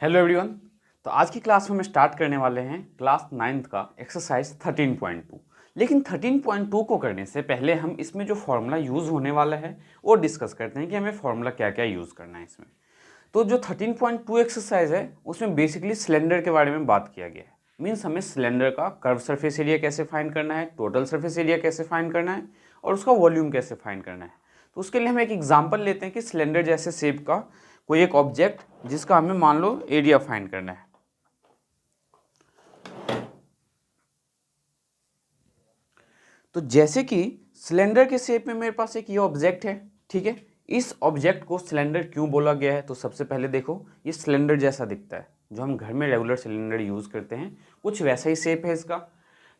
Hello everyone. तो आज की क्लास में हम स्टार्ट करने वाले हैं क्लास 9th का एक्सरसाइज 13.2। लेकिन 13.2 को करने से पहले हम इसमें जो फॉर्मूला यूज़ होने वाला है वो डिस्कस करते हैं कि हमें फॉर्मूला क्या क्या यूज़ करना है इसमें। तो जो 13.2 एक्सरसाइज है उसमें बेसिकली सिलेंडर के बारे में बात किया गया है। मीन्स हमें सिलेंडर का कर्व सरफेस एरिया कैसे फाइंड करना है, टोटल सरफेस एरिया कैसे फाइंड करना है और उसका वॉल्यूम कैसे फाइंड करना है। तो उसके लिए हम एक एग्जाम्पल लेते हैं कि सिलेंडर जैसे शेप का कोई एक ऑब्जेक्ट जिसका हमें मान लो एरिया फाइंड करना है। तो जैसे कि सिलेंडर के शेप में मेरे पास एक ये ऑब्जेक्ट है, ठीक है। इस ऑब्जेक्ट को सिलेंडर क्यों बोला गया है, तो सबसे पहले देखो ये सिलेंडर जैसा दिखता है, जो हम घर में रेगुलर सिलेंडर यूज़ करते हैं कुछ वैसा ही शेप है इसका।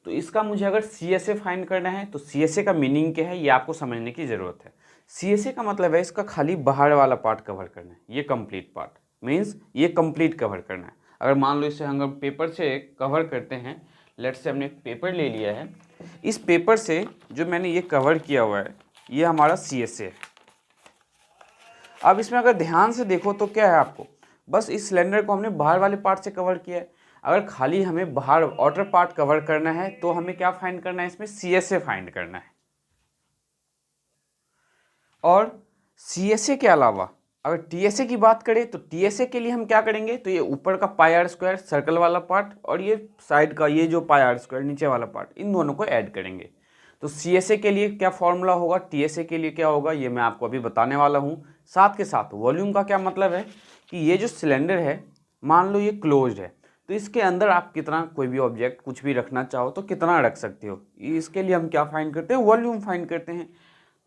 तो इसका मुझे अगर CSA फाइंड करना है तो CSA का मीनिंग क्या है ये आपको समझने की ज़रूरत है। CSA का मतलब है इसका खाली बाहर वाला पार्ट कवर करना है, ये कंप्लीट पार्ट मीन्स ये कंप्लीट कवर करना है। अगर मान लो इसे हम पेपर से कवर करते हैं, लेट्स से हमने पेपर ले लिया है, इस पेपर से जो मैंने ये कवर किया हुआ है ये हमारा CSA है। अब इसमें अगर ध्यान से देखो तो क्या है, आपको बस इस सिलेंडर को हमने बाहर वाले पार्ट से कवर किया है। अगर खाली हमें बाहर आउटर पार्ट कवर करना है तो हमें क्या फाइंड करना है, इसमें CSA फाइंड करना है। और CSA के अलावा अगर TSA की बात करें तो TSA के लिए हम क्या करेंगे, तो ये ऊपर का पाई आर स्क्वायर सर्कल वाला पार्ट और ये साइड का ये जो पाई आर स्क्वायर नीचे वाला पार्ट, इन दोनों को ऐड करेंगे। तो CSA के लिए क्या फॉर्मूला होगा, TSA के लिए क्या होगा, ये मैं आपको अभी बताने वाला हूँ। साथ के साथ वॉल्यूम का क्या मतलब है कि ये जो सिलेंडर है मान लो ये क्लोज्ड है, तो इसके अंदर आप कितना कोई भी ऑब्जेक्ट कुछ भी रखना चाहो तो कितना रख सकते हो, इसके लिए हम क्या फाइंड करते हैं, वॉल्यूम फाइंड करते हैं।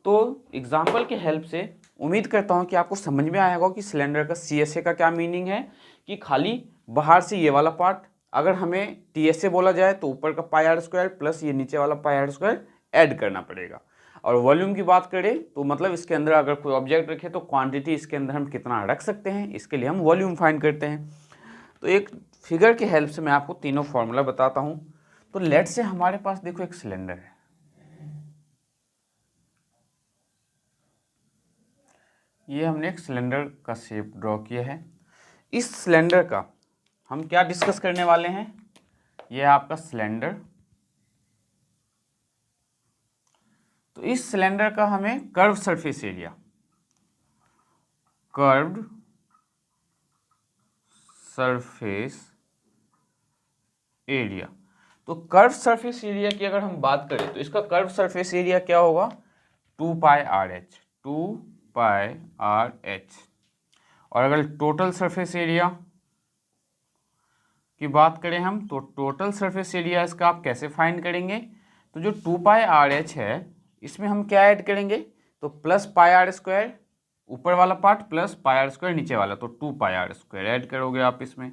तो एग्जाम्पल की हेल्प से उम्मीद करता हूँ कि आपको समझ में आया होगा कि सिलेंडर का CSA का क्या मीनिंग है, कि खाली बाहर से ये वाला पार्ट, अगर हमें TSA बोला जाए तो ऊपर का पाई आर स्क्वायर प्लस ये नीचे वाला पाई आर स्क्वायर ऐड करना पड़ेगा। और वॉल्यूम की बात करें तो मतलब इसके अंदर अगर कोई ऑब्जेक्ट रखे तो क्वांटिटी इसके अंदर हम कितना रख सकते हैं, इसके लिए हम वॉल्यूम फाइंड करते हैं। तो एक फिगर की हेल्प से मैं आपको तीनों फॉर्मूला बताता हूँ। तो लेट से हमारे पास देखो एक सिलेंडर है, ये हमने एक सिलेंडर का शेप ड्रॉ किया है। इस सिलेंडर का हम क्या डिस्कस करने वाले हैं, ये है आपका सिलेंडर। तो इस सिलेंडर का हमें curve surface area, curved surface area, तो कर्व सरफेस एरिया की अगर हम बात करें तो इसका कर्व सरफेस एरिया क्या होगा, 2 pi r H, 2 pi r H. और अगर टोटल सरफेस एरिया की बात करें हम तो टोटल सरफेस एरिया इसका आप कैसे फाइंड करेंगे, तो जो 2 पाई आर एच है इसमें हम क्या ऐड करेंगे, तो प्लस पाई आर स्क्वायर ऊपर वाला part plus pi r square नीचे वाला, तो 2 पाई आर स्क्वायर ऐड करोगे आप इसमें।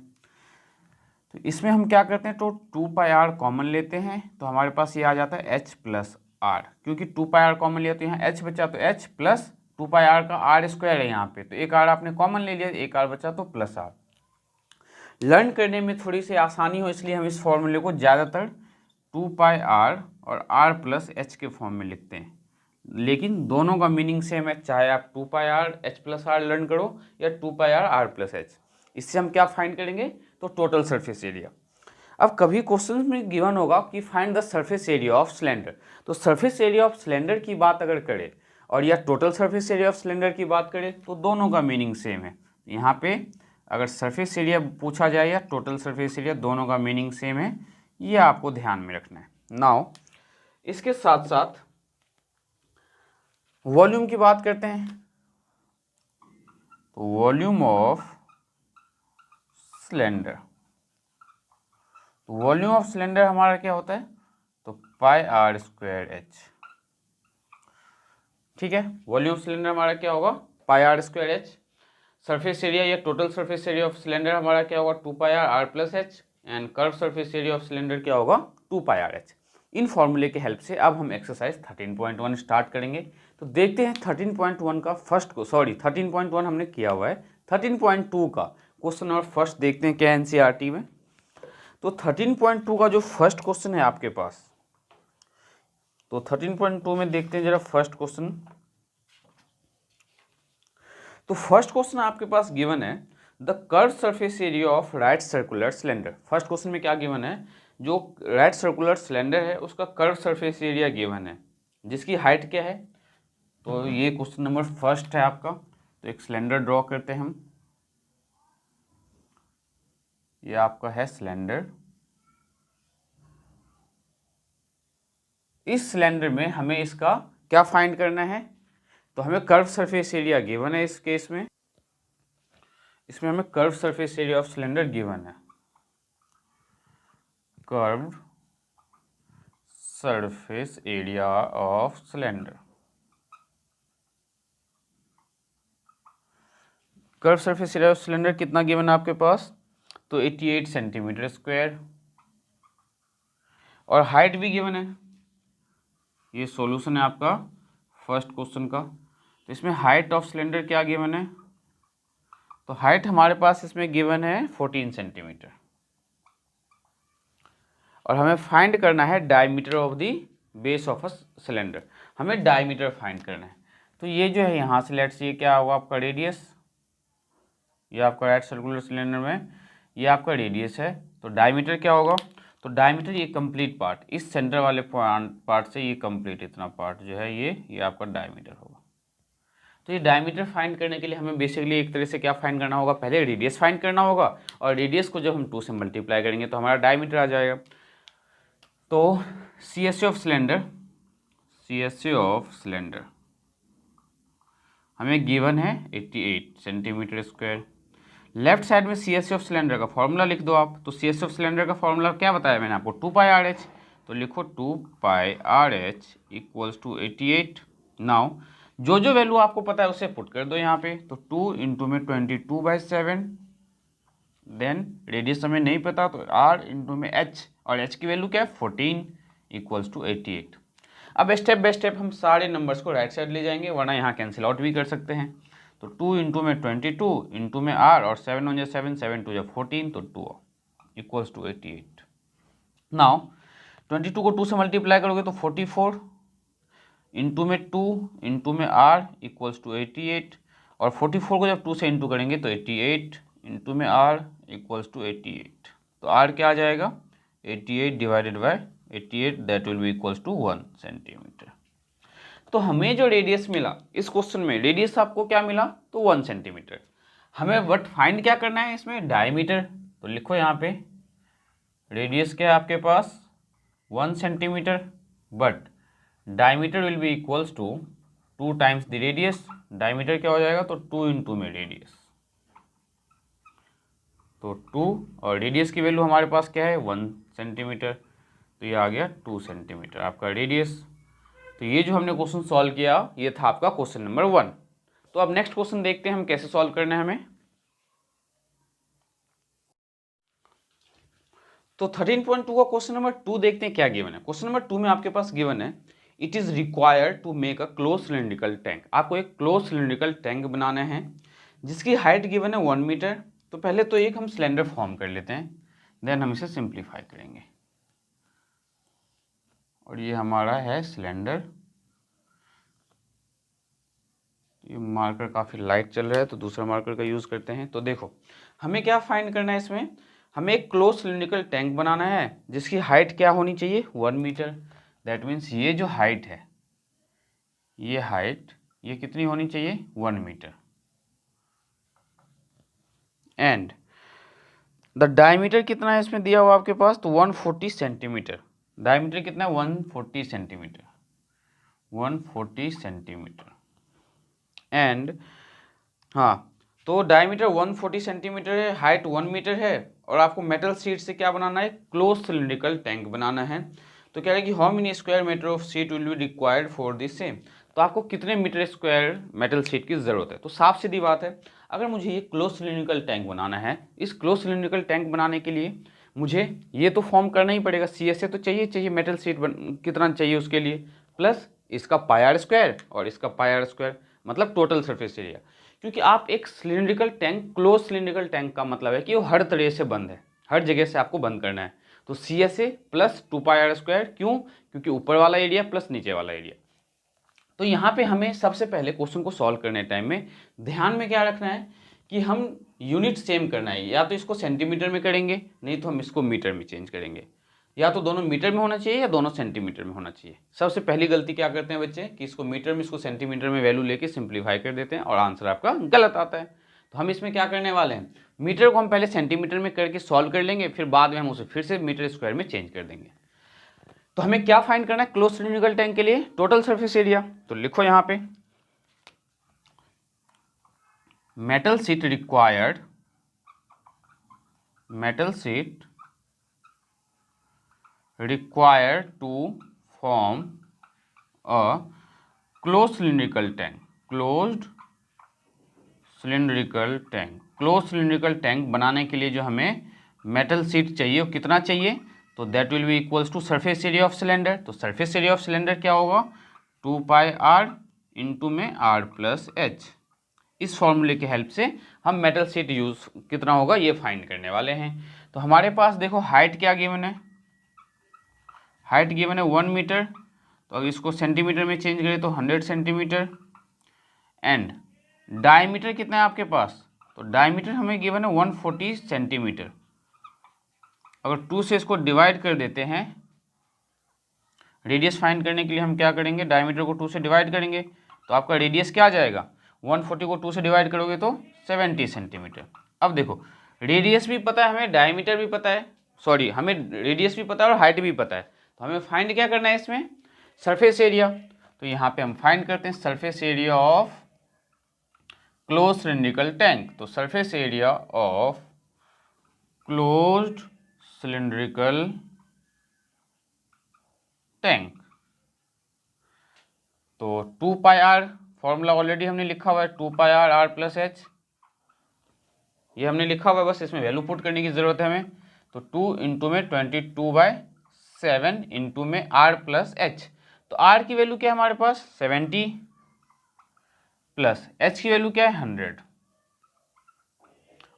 तो इसमें हम क्या करते हैं, तो 2 पाई आर कॉमन लेते हैं तो हमारे पास ये आ जाता है H प्लस आर, क्योंकि 2 पाई आर कॉमन लिया तो यहाँ H बचा, तो H प्लस 2 पाई आर का आर स्क्वायर है यहाँ पे, तो एक आर आपने कॉमन ले लिया, एक आर बचा तो प्लस आर। लर्न करने में थोड़ी सी आसानी हो इसलिए हम इस फॉर्मूले को ज़्यादातर 2 पाई आर और आर प्लस एच के फॉर्म में लिखते हैं, लेकिन दोनों का मीनिंग सेम है, चाहे आप 2 pi r h plus r learn करो या 2 pi r r plus h. इससे हम क्या फाइंड करेंगे, तो टोटल सरफेस एरिया। अब कभी क्वेश्चन में गिवन होगा कि find the surface area of cylinder, तो सरफेस एरिया ऑफ सिलेंडर की बात अगर करें और या total surface area of cylinder की बात करें तो दोनों का मीनिंग सेम है। यहाँ पे अगर सरफेस एरिया पूछा जाए या टोटल सरफेस एरिया, दोनों का मीनिंग सेम है, ये आपको ध्यान में रखना है। नाउ इसके साथ साथ वॉल्यूम की बात करते हैं, तो volume of cylinder, volume of cylinder हमारा क्या होता है, तो पाई आर स्क्वायर एच, ठीक है। वॉल्यूम ऑफ सिलेंडर हमारा क्या होगा, pi r square h. Surface area या total surface area of cylinder हमारा क्या होगा, 2 pi r r plus h, and curve surface area of cylinder क्या होगा, 2 पाई आर एच। इन फॉर्मूले के हेल्प से अब हम एक्सरसाइज 13.1 स्टार्ट करेंगे। तो देखते हैं 13.1 का फर्स्ट को, सॉरी 13.1 हमने किया हुआ है, 13.2 का क्वेश्चन और फर्स्ट देखते हैं क्या NCERT में। तो 13.2 का जो फर्स्ट क्वेश्चन है आपके पास, तो 13.2 में देखते हैं जरा फर्स्ट क्वेश्चन। तो फर्स्ट क्वेश्चन आपके पास गिवन है, the curve surface area of right circular cylinder. First question में क्या गिवन है, जो राइट सर्कुलर सिलेंडर है उसका कर्व सरफेस एरिया गिवन है, जिसकी हाइट क्या है। तो ये क्वेश्चन नंबर फर्स्ट है आपका। तो एक सिलेंडर ड्रॉ करते हैं हम। ये आपका है सिलेंडर। इस सिलेंडर में हमें इसका क्या फाइंड करना है, तो हमें कर्व सरफेस एरिया गिवन है। इस केस में इसमें हमें curve surface area of cylinder given है। Curve surface area of cylinder, curve surface area of cylinder कितना गिवन है आपके पास, तो 88 सेंटीमीटर स्क्वायर, और हाइट भी गिवन है। ये सॉल्यूशन है आपका फर्स्ट क्वेश्चन का। तो इसमें हाइट ऑफ सिलेंडर क्या गिवन है, तो हाइट हमारे पास इसमें गिवन है 14 सेंटीमीटर, और हमें फाइंड करना है diameter of the base of a cylinder. हमें डायमीटर फाइंड करना है। तो ये जो है यहाँ से लेट्स ये क्या होगा आपका रेडियस, ये आपका राइट सर्कुलर सिलेंडर में ये आपका रेडियस है। तो डायमीटर क्या होगा, तो डायमीटर ये कंप्लीट पार्ट, इस सेंटर वाले पार्ट से ये कंप्लीट इतना पार्ट जो है ये आपका डायमीटर होगा। तो ये डायमीटर फाइंड करने के लिए हमें बेसिकली एक तरह से क्या फाइंड करना होगा, पहले रेडियस फाइंड करना होगा, और रेडियस को जब हम 2 से मल्टीप्लाई करेंगे तो हमारा डायमीटर आ जाएगा। तो CSA of cylinder, CSA of cylinder हमें गिवन है 88 सेंटीमीटर स्क्वायर। लेफ्ट साइड में CSA ऑफ सिलेंडर का फॉर्मूला लिख दो आप। तो CSA ऑफ सिलेंडर का फॉर्मूला क्या बताया मैंने आपको, 2πRH। तो लिखो 2πRH इक्वल्स टू 88। नाउ जो वैल्यू आपको पता है उसे पुट कर दो यहाँ पे। तो 2 इंटू में 22/7, देन रेडियस हमें नहीं पता तो R इंटू में H, और H की वैल्यू क्या है 14 इक्वल्स टू 88। अब स्टेप बाय स्टेप हम सारे नंबर्स को राइट साइड ले जाएंगे, वरना यहाँ कैंसिल आउट भी कर सकते हैं। तो 2 इंटू में 22 इंटू में R, और 7 1 7 7 2 14, तो 2 इक्वल्स टू 88। नाउ 22 को 2 से मल्टीप्लाई करोगे तो 44 इंटू में 2 इंटू में R इक्वल्स टू 88, और 44 को जब 2 से इंटू करेंगे तो 88 इंटू में R इक्वल्स टू 88। तो R क्या आ जाएगा, 88 divided by 88, that will be equals to 1 centimetre. तो हमें जो रेडियस मिला इस क्वेश्चन में, रेडियस आपको क्या मिला, तो 1 सेंटीमीटर। हमें बट फाइंड क्या करना है इसमें, डायमीटर। तो लिखो यहाँ पे रेडियस क्या है आपके पास 1 centimetre, but diameter will be equals to 2 times the radius. Diameter क्या हो जाएगा, तो 2 इंटू में रेडियस, तो 2, और रेडियस की वैल्यू हमारे पास क्या है 1 सेंटीमीटर, तो ये आ गया 2 सेंटीमीटर आपका रेडियस। तो ये जो हमने क्वेश्चन सॉल्व किया ये था आपका क्वेश्चन नंबर 1। तो अब नेक्स्ट क्वेश्चन देखते हैं हम कैसे सॉल्व करना है हमें। तो 13.2 का क्वेश्चन नंबर 2 देखते हैं क्या गिवन है। क्वेश्चन नंबर 2 में आपके पास गिवन है, it is required to make a close cylindrical tank. आपको एक क्लोज सिलिंड्रिकल टैंक बनाना है जिसकी हाइट गिवन है 1 मीटर। तो पहले तो एक हम सिलेंडर फॉर्म कर लेते हैं, देन हम इसे सिंप्लीफाई करेंगे। और ये हमारा है सिलेंडर। ये मार्कर काफ़ी लाइट चल रहा है तो दूसरा मार्कर का यूज़ करते हैं। तो देखो हमें क्या फाइंड करना है इसमें, हमें एक क्लोज सिलिंड्रिकल टैंक बनाना है जिसकी हाइट क्या होनी चाहिए 1 मीटर। दैट मीन्स ये जो हाइट है, ये हाइट ये कितनी होनी चाहिए 1 मीटर। एंड द डायमीटर कितना है इसमें दिया हुआ आपके पास, तो 140 सेंटीमीटर। डायमीटर कितना है 140 सेंटीमीटर, 140 सेंटीमीटर। एंड हाँ, तो डायमीटर 140 सेंटीमीटर है, हाइट 1 मीटर है, और आपको मेटल शीट से क्या बनाना है, क्लोज सिलिंड्रिकल टैंक बनाना है। तो कह रहे हैं कि how many square metre of sheet will be required for this same. तो आपको कितने मीटर स्क्वायर मेटल शीट की ज़रूरत है। तो साफ सीधी बात है, अगर मुझे ये क्लोज सिलिंड्रिकल टैंक बनाना है, इस क्लोज सिलिंड्रिकल टैंक बनाने के लिए मुझे ये तो फॉर्म करना ही पड़ेगा, CSA तो चाहिए मेटल शीट कितना चाहिए उसके लिए, प्लस इसका पाई स्क्वायर और इसका पाई स्क्वायर, मतलब टोटल सरफेस एरिया। क्योंकि आप एक cylindrical tank, close cylindrical tank का मतलब है कि वो हर तरह से बंद है, हर जगह से आपको बंद करना है। तो CSA प्लस 2πr², क्यों, क्योंकि ऊपर वाला एरिया प्लस नीचे वाला एरिया। तो यहाँ पे हमें सबसे पहले क्वेश्चन को सॉल्व करने टाइम में ध्यान में क्या रखना है कि हम यूनिट सेम करना है, या तो इसको सेंटीमीटर में करेंगे, नहीं तो हम इसको मीटर में चेंज करेंगे। या तो दोनों मीटर में होना चाहिए या दोनों सेंटीमीटर में होना चाहिए। सबसे पहली गलती क्या करते हैं बच्चे कि इसको मीटर में, इसको सेंटीमीटर में वैल्यू लेके सिंप्लीफाई कर देते हैं और आंसर आपका गलत आता है। तो हम इसमें क्या करने वाले हैं, मीटर को हम पहले सेंटीमीटर में करके सॉल्व कर लेंगे, फिर बाद में हम उसे फिर से मीटर स्क्वायर में चेंज कर देंगे। तो हमें क्या फाइंड करना है क्लोज सिलिंड्रिकल टैंक के लिए, टोटल सरफेस एरिया। तो लिखो यहाँ पे metal sheet required to form a closed cylindrical tank बनाने के लिए जो हमें मेटल शीट चाहिए वो कितना चाहिए, तो that will be equals to surface area of cylinder. तो सरफेस एरिया ऑफ सिलेंडर क्या होगा, 2πr इंटू में r प्लस एच। इस फॉर्मूले की हेल्प से हम मेटल शीट यूज कितना होगा ये फाइंड करने वाले हैं। तो हमारे पास देखो हाइट क्या गिवन है, हाइट गिवन है 1 मीटर। तो अगर इसको सेंटीमीटर में चेंज करें तो 100 सेंटीमीटर। एंड डायमीटर कितना है आपके पास, तो डायमीटर हमें गिवन है 140 सेंटीमीटर। अगर 2 से इसको डिवाइड कर देते हैं, रेडियस फाइंड करने के लिए हम क्या करेंगे, डायमीटर को 2 से डिवाइड करेंगे, तो आपका रेडियस क्या आ जाएगा, 140 को 2 से डिवाइड करोगे तो 70 सेंटीमीटर। अब देखो रेडियस भी पता है हमें, डायमीटर भी पता है, सॉरी हमें रेडियस भी पता है और हाइट भी पता है। तो हमें फाइंड क्या करना है इसमें, सरफेस एरिया। तो यहाँ पे हम फाइंड करते हैं surface area of close cylindrical tank. तो surface area of closed cylindrical tank, तो 2πr फॉर्मूला ऑलरेडी हमने लिखा हुआ है, 2πr r प्लस एच, ये हमने लिखा हुआ है, बस इसमें वैल्यू पुट करने की जरूरत है हमें। तो 2 इंटू में 22/7 इंटू में r प्लस एच। तो r की वैल्यू क्या है हमारे पास 70 प्लस h की वैल्यू क्या है 100,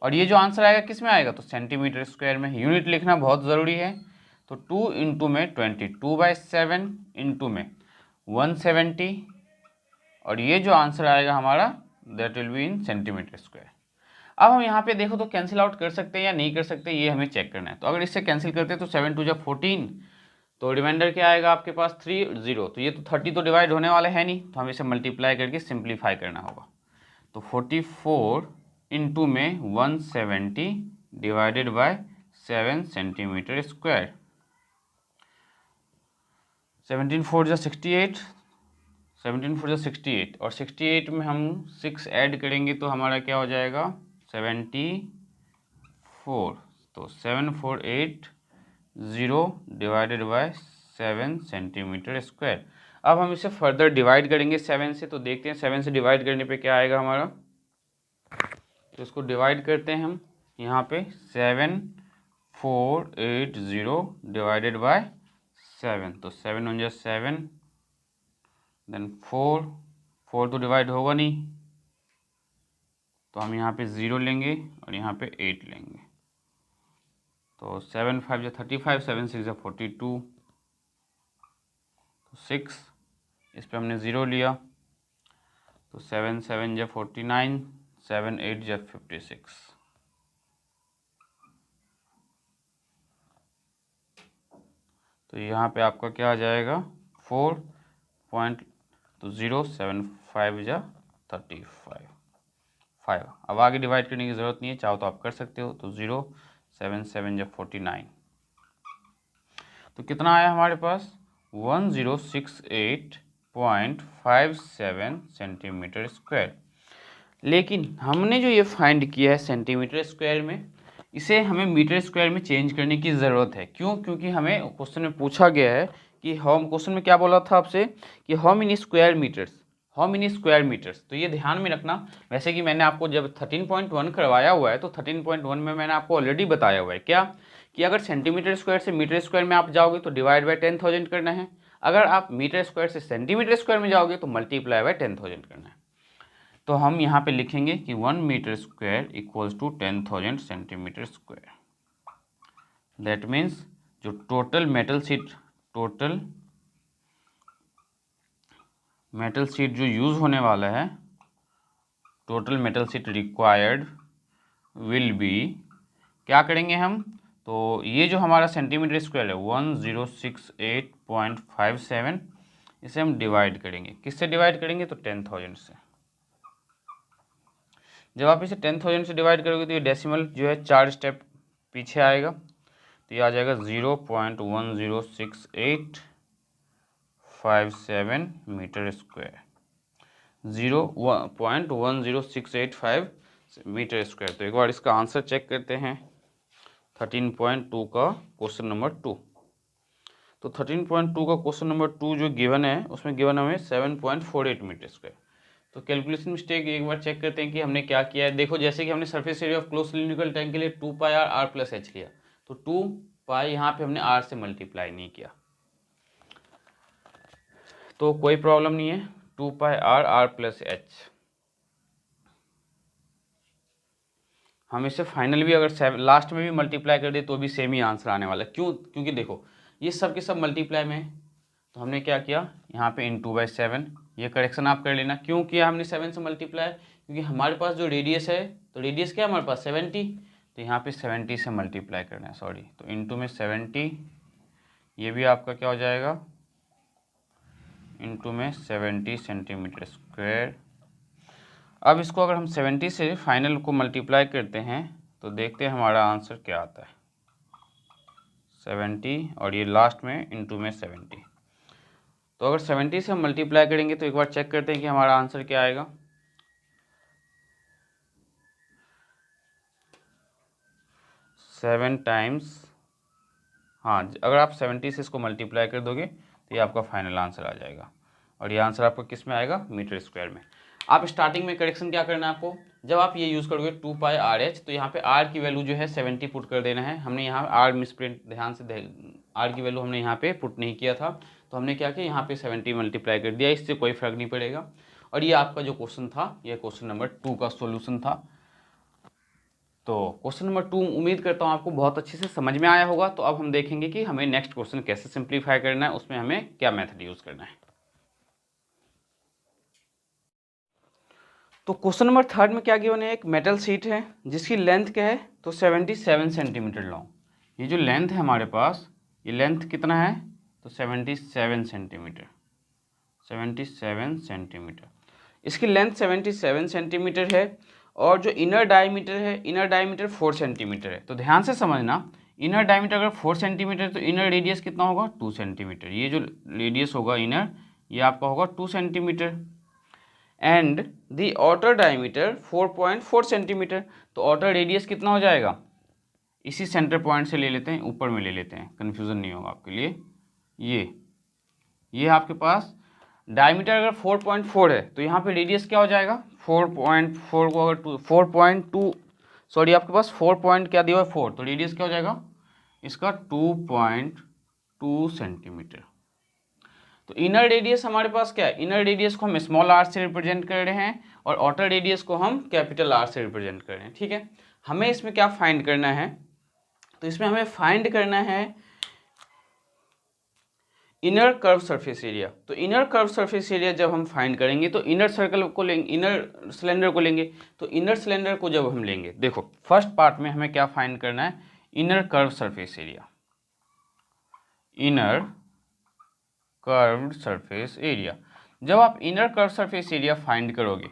और ये जो आंसर आएगा किस में आएगा, तो सेंटीमीटर स्क्वायर में। यूनिट लिखना बहुत ज़रूरी है। तो 2 इंटू में 22/7 इंटू में 170, और ये जो आंसर आएगा हमारा that will be in centimetre square. अब हम यहाँ पे देखो तो कैंसिल आउट कर सकते हैं या नहीं कर सकते, ये हमें चेक करना है। तो अगर इससे कैंसिल करते हैं तो 7 2 14, तो रिमाइंडर क्या आएगा आपके पास 3 0। तो ये तो 30 तो डिवाइड होने वाला है नहीं, तो हमें इसे मल्टीप्लाई करके सिंप्लीफाई करना होगा। तो 44 इंटू में 170 डिवाइडेड बाय 7 सेंटीमीटर स्क्वायर। 17 4 जा 68, 17 4 जा 68, और 68 में हम 6 ऐड करेंगे तो हमारा क्या हो जाएगा 74। तो 7480 डिवाइडेड बाय 7 सेंटीमीटर स्क्वायर। अब हम इसे फर्दर डिवाइड करेंगे 7 से, तो देखते हैं 7 से डिवाइड करने पे क्या आएगा हमारा। तो इसको डिवाइड करते हैं हम यहाँ पे, 7480 डिवाइडेड बाय 7, तो 7 1 7, देन 4 तो डिवाइड होगा नहीं, तो हम यहाँ पे 0 लेंगे और यहाँ पे 8 लेंगे। तो 7 5 35, 7 6 42, तो 6, इस पे हमने 0 लिया, तो 7 7 49, 7 8 56। तो यहाँ पे आपका क्या आ जाएगा 4 पॉइंट, तो 0 7 5 35 5। अब आगे डिवाइड करने की ज़रूरत नहीं है, चाहो तो आप कर सकते हो। तो 0 7 7 49, तो कितना आया हमारे पास 1068.57 सेंटीमीटर स्क्वायर। लेकिन हमने जो ये फाइंड किया है सेंटीमीटर स्क्वायर में, इसे हमें मीटर स्क्वायर में चेंज करने की ज़रूरत है। क्यों, क्योंकि हमें क्वेश्चन में पूछा गया है कि हम, क्वेश्चन में क्या बोला था आपसे कि how many square metres, how many square metres. तो ये ध्यान में रखना। वैसे कि मैंने आपको जब 13.1 करवाया हुआ है, तो 13.1 में मैंने आपको ऑलरेडी बताया हुआ है क्या, कि अगर सेंटीमीटर स्क्वायर से मीटर स्क्वायर में आप जाओगे तो डिवाइड बाय 10,000 करना है, अगर आप मीटर स्क्वायर से सेंटीमीटर स्क्वायर में जाओगे तो मल्टीप्लाई बाय 10,000 करना है। तो हम यहाँ पे लिखेंगे कि 1 metre square equals to 10,000 centimetre square. That means जो टोटल मेटल शीट जो यूज़ होने वाला है, total metal sheet required will be, क्या करेंगे हम, तो ये जो हमारा सेंटीमीटर स्क्वायर है 1068.57, इसे हम डिवाइड करेंगे, किससे डिवाइड करेंगे, तो 10,000 से। जब आप इसे 10,000 से डिवाइड करोगे तो ये डेसिमल जो है 4 स्टेप पीछे आएगा, तो ये आ जाएगा 0.106857 मीटर स्क्वायर, 0.10685 मीटर स्क्वायर। तो एक बार इसका आंसर चेक करते हैं 13.2 का क्वेश्चन नंबर 2। तो 13.2 का क्वेश्चन नंबर 2 जो गिवन है उसमें गिवन हमें 7.48 मीटर स्क्वायर। तो कैलकुलेशन मिस्टेक एक बार चेक करते हैं कि हमने क्या किया है। देखो जैसे कि हमने surface area of close cylindrical tank के लिए 2 पाई आर प्लस एच लिया, तो 2 पाई यहाँ पे हमने आर से मल्टीप्लाई नहीं किया, तो कोई प्रॉब्लम नहीं है, 2 पाई आर प्लस एच। हम इसे फाइनल भी अगर लास्ट में भी मल्टीप्लाई कर दे तो भी सेम ही आंसर आने वाला है। क्यों, क्योंकि देखो ये सब के सब मल्टीप्लाई में है, तो हमने क्या किया यहाँ पे *7, ये करेक्शन आप कर लेना। क्यों किया हमने 7 से मल्टीप्लाई, क्योंकि हमारे पास जो रेडियस है, तो रेडियस क्या है हमारे पास 70, तो यहाँ पे 70 से मल्टीप्लाई करना है, सॉरी, तो इंटू में 70, ये भी आपका क्या हो जाएगा इंटू में 70 सेंटीमीटर स्क्वायर। अब इसको अगर हम 70 से फाइनल को मल्टीप्लाई करते हैं तो देखते हैं हमारा आंसर क्या आता है, 70 और ये लास्ट में इंटू में 70। तो अगर 70 से हम मल्टीप्लाई करेंगे तो एक बार चेक करते हैं कि हमारा आंसर क्या आएगा। 7 टाइम्स, हाँ अगर आप 70 से इसको मल्टीप्लाई कर दोगे तो ये आपका फाइनल आंसर आ जाएगा, और ये आंसर आपका किस में आएगा, मीटर स्क्वायर में। आप स्टार्टिंग में करेक्शन क्या करना है आपको, जब आप ये यूज़ करोगे 2 पाई आर एच, तो यहाँ पे आर की वैल्यू जो है 70 पुट कर देना है। हमने यहाँ आर मिसप्रिंट, ध्यान से आर की वैल्यू हमने यहाँ पे पुट नहीं किया था, तो हमने क्या किया यहाँ पे 70 मल्टीप्लाई कर दिया, इससे कोई फर्क नहीं पड़ेगा। और ये आपका जो क्वेश्चन था, ये क्वेश्चन नंबर 2 का सोल्यूशन था। तो क्वेश्चन नंबर 2 उम्मीद करता हूँ आपको बहुत अच्छे से समझ में आया होगा। तो अब हम देखेंगे कि हमें नेक्स्ट क्वेश्चन कैसे सिंप्लीफाई करना है, उसमें हमें क्या मेथड यूज़ करना है। तो क्वेश्चन नंबर 3 में क्या गिवन है, एक मेटल शीट है जिसकी लेंथ क्या है, तो 77 सेंटीमीटर लॉन्ग। ये जो लेंथ है हमारे पास, ये लेंथ कितना है, तो 77 सेंटीमीटर, 77 सेंटीमीटर। इसकी लेंथ 77 सेंटीमीटर है, और जो इनर डायमीटर है, इनर डायमीटर 4 सेंटीमीटर है। तो ध्यान से समझना, इनर डायमीटर अगर 4 सेंटीमीटर तो इनर रेडियस कितना होगा, 2 सेंटीमीटर। ये जो रेडियस होगा इनर, ये आपका होगा 2 centimetre. And the outer diameter 4.4 centimetre, तो आउटर रेडियस कितना हो जाएगा, इसी सेंटर पॉइंट से ले लेते हैं, ऊपर में ले लेते हैं, कन्फ्यूज़न नहीं होगा आपके लिए। ये आपके पास डायमीटर अगर 4.4 है तो यहाँ पे रेडियस क्या हो जाएगा, 4.4 को अगर 4.2, सॉरी आपके पास 4 पॉइंट क्या दिया हुआ है 4, तो रेडियस क्या हो जाएगा इसका 2.2 सेंटीमीटर। तो इनर रेडियस हमारे पास क्या है, इनर रेडियस को हम स्मॉल आर से रिप्रेजेंट कर रहे हैं, और आउटर रेडियस को हम कैपिटल आर से रिप्रेजेंट कर रहे हैं, ठीक है। हमें इसमें क्या फाइंड करना है, तो इसमें हमें फाइंड करना है इनर कर्व सरफेस एरिया। तो इनर कर्व सरफेस एरिया जब हम फाइंड करेंगे तो इनर सर्कल को लेंगे, इनर सिलेंडर को लेंगे। तो इनर सिलेंडर को जब हम लेंगे, देखो फर्स्ट पार्ट में हमें क्या फाइंड करना है, inner curve surface area, inner curved surface area. जब आप inner curve surface area find करोगे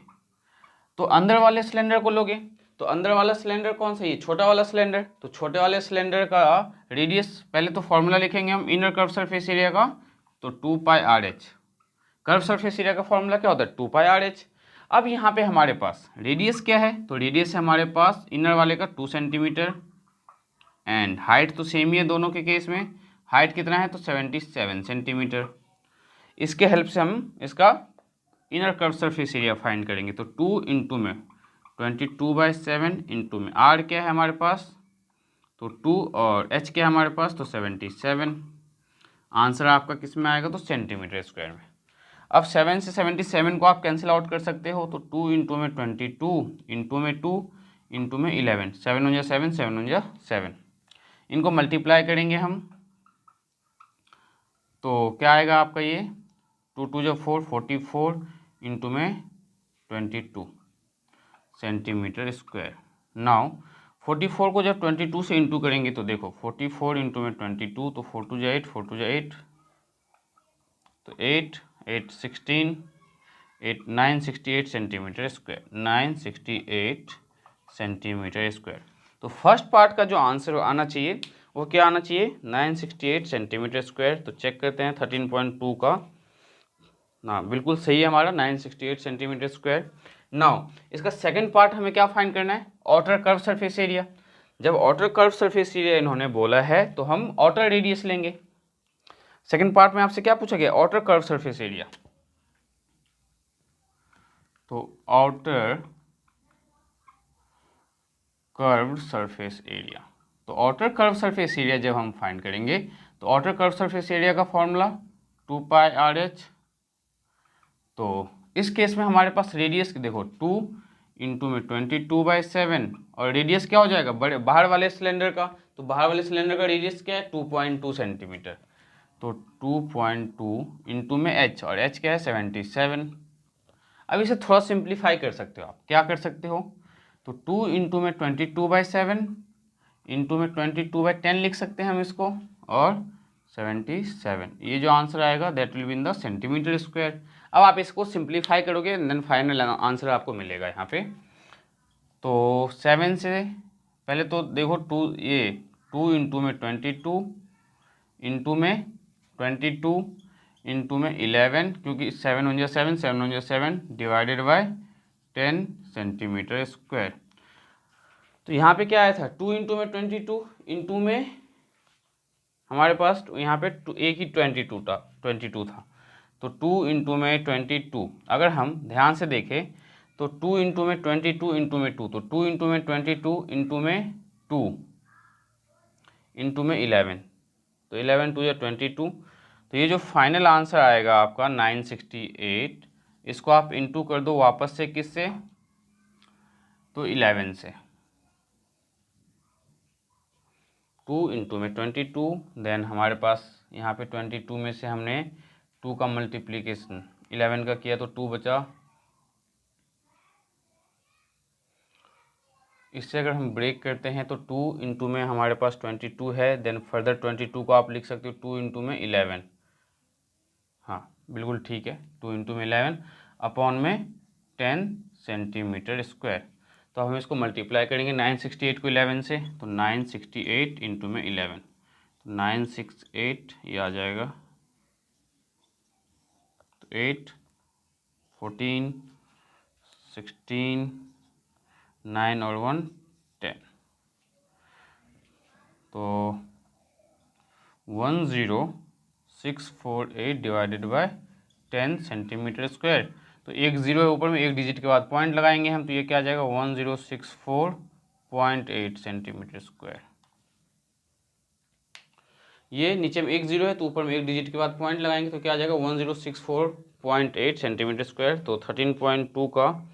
तो अंदर वाले सिलेंडर को लोगे, तो अंदर वाला सिलेंडर कौन सा, ये छोटा वाला सिलेंडर। तो छोटे वाले सिलेंडर का रेडियस, पहले तो फॉर्मूला लिखेंगे हम इनर कर्व सरफेस एरिया का, तो 2 pi r h. Curve surface area का फॉर्मूला क्या होता है, 2 पाई आर एच। अब यहाँ पे हमारे पास रेडियस क्या है, तो रेडियस है हमारे पास इनर वाले का 2 सेंटीमीटर, एंड हाइट तो सेम ही है दोनों के केस में, हाइट कितना है, तो 77 सेंटीमीटर। इसके हेल्प से हम इसका inner curve surface area find करेंगे। तो 2 इंटू में 22/7 इंटू में आर क्या है हमारे पास, तो 2, और एच क्या है हमारे पास, तो 77। आंसर आपका किस में आएगा, तो सेंटीमीटर स्क्वायर में। अब 7 से 77 को आप कैंसिल आउट कर सकते हो, तो 2 इंटू में 22 इंटू में 2 इंटू में 11, 7 हो जा 7, 7 हो जा 7। इनको मल्टीप्लाई करेंगे हम, तो क्या आएगा आपका ये 2 2 जो 4, 44 इंटू में 22 सेंटीमीटर स्क्वायर। नाउ 44 को जब 22 से इंटू करेंगे तो देखो 44 इंटू में 22, तो 4 2 जा 8, 4 2 जा 8, तो 8 8 16, 8 968 सेंटीमीटर स्क्वायर, 968 सेंटीमीटर स्क्वायर। तो फर्स्ट पार्ट का जो आंसर आना चाहिए वो क्या आना चाहिए, 968 सेंटीमीटर स्क्वायर। तो चेक करते हैं 13.2 का, ना बिल्कुल सही है हमारा 968 सेंटीमीटर स्क्वायर। नाउ इसका सेकंड पार्ट हमें क्या फाइंड करना है, आउटर कर्व सरफेस एरिया। जब आउटर कर्व सरफेस एरिया इन्होंने बोला है तो हम आउटर रेडियस लेंगे। सेकंड पार्ट में आपसे क्या पूछा गया, आउटर कर्व सरफेस एरिया। तो आउटर कर्व्ड सरफेस एरिया, तो आउटर कर्व सरफेस एरिया जब हम फाइंड करेंगे तो आउटर कर्व सरफेस एरिया का फॉर्मूला 2 पाई आर एच। तो इस केस में हमारे पास रेडियस देखो 2 इंटू में 22/7, और रेडियस क्या हो जाएगा बड़े बाहर वाले सिलेंडर का, तो बाहर वाले सिलेंडर का रेडियस क्या है 2.2 सेंटीमीटर। तो 2.2 इंटू में एच, और एच क्या है 77। अब इसे थोड़ा सिंप्लीफाई कर सकते हो आप, क्या कर सकते हो, तो 2 इंटू में 22/7 इंटू में 22/10 लिख सकते हैं हम इसको, और 77, ये जो आंसर आएगा that will be in the centimetre square. अब आप इसको सिंप्लीफाई करोगे देन फाइनल आंसर आपको मिलेगा यहाँ पे। तो 7 से पहले तो देखो 2 इंटू में 22 इंटू में 22 इंटू में 11, क्योंकि 7 हो जाए 7 हो जाए 7 डिवाइडेड बाय 10 सेंटीमीटर स्क्वायर। तो यहाँ पे क्या आया था 2 इंटू में 22 इंटू में हमारे पास यहाँ पे एक ही 22 था, तो 2 इंटू में 22। अगर हम ध्यान से देखें तो 2 इंटू में 22 इंटू में 2, तो 2 इंटू में 22 इंटू में 2 इंटू में 11, तो 11 2 या 22। तो ये जो फाइनल आंसर आएगा आपका 968, इसको आप इंटू कर दो वापस से किससे, तो 11 से। 2 इंटू में 22, देन हमारे पास यहाँ पे 22 में से हमने 2 का मल्टीप्लीकेशन 11 का किया तो 2 बचा। इससे अगर हम ब्रेक करते हैं तो 2 इंटू में हमारे पास 22 है, देन फर्दर 22 को आप लिख सकते हो 2 इंटू में 11। हाँ बिल्कुल ठीक है, 2 इंटू में 11 अपॉन में 10 सेंटीमीटर स्क्वायर। तो हम इसको मल्टीप्लाई करेंगे 968 को 11 से, तो 968 इंटू में 11, तो 968 ये आ जाएगा, तो 8 14 16 9 और 1 10, तो 10648 डिवाइडेड बाय 10 सेंटीमीटर स्क्वायर। तो एक जीरो है ऊपर में, एक डिजिट के बाद पॉइंट लगाएंगे हम, तो ये क्या आ जाएगा 1064.8 सेंटीमीटर स्क्वायर। ये नीचे में एक जीरो है तो ऊपर में एक डिजिट के बाद पॉइंट लगाएंगे तो क्या आ जाएगा 1064.8 सेंटीमीटर स्क्वायर। तो 13.2 का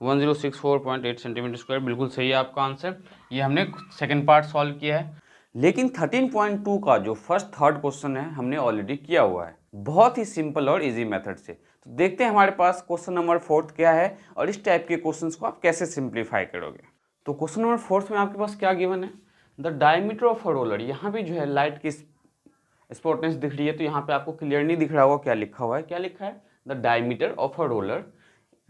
1064.8 सेंटीमीटर स्क्वायर बिल्कुल सही है आपका आंसर। ये हमने सेकंड पार्ट सॉल्व किया है। लेकिन 13.2 का जो फर्स्ट थर्ड क्वेश्चन है हमने ऑलरेडी किया हुआ है बहुत ही सिंपल और इजी मेथड से। तो देखते हैं हमारे पास क्वेश्चन नंबर 4 क्या है और इस टाइप के क्वेश्चंस को आप कैसे सिंप्लीफाई करोगे। तो क्वेश्चन नंबर 4 में आपके पास क्या गिवन है, the diameter of a roller. यहाँ पे जो है लाइट की स्पॉटनेस दिख रही है, तो यहाँ पे आपको क्लियर नहीं दिख रहा होगा क्या लिखा हुआ है, क्या लिखा है the diameter of a roller.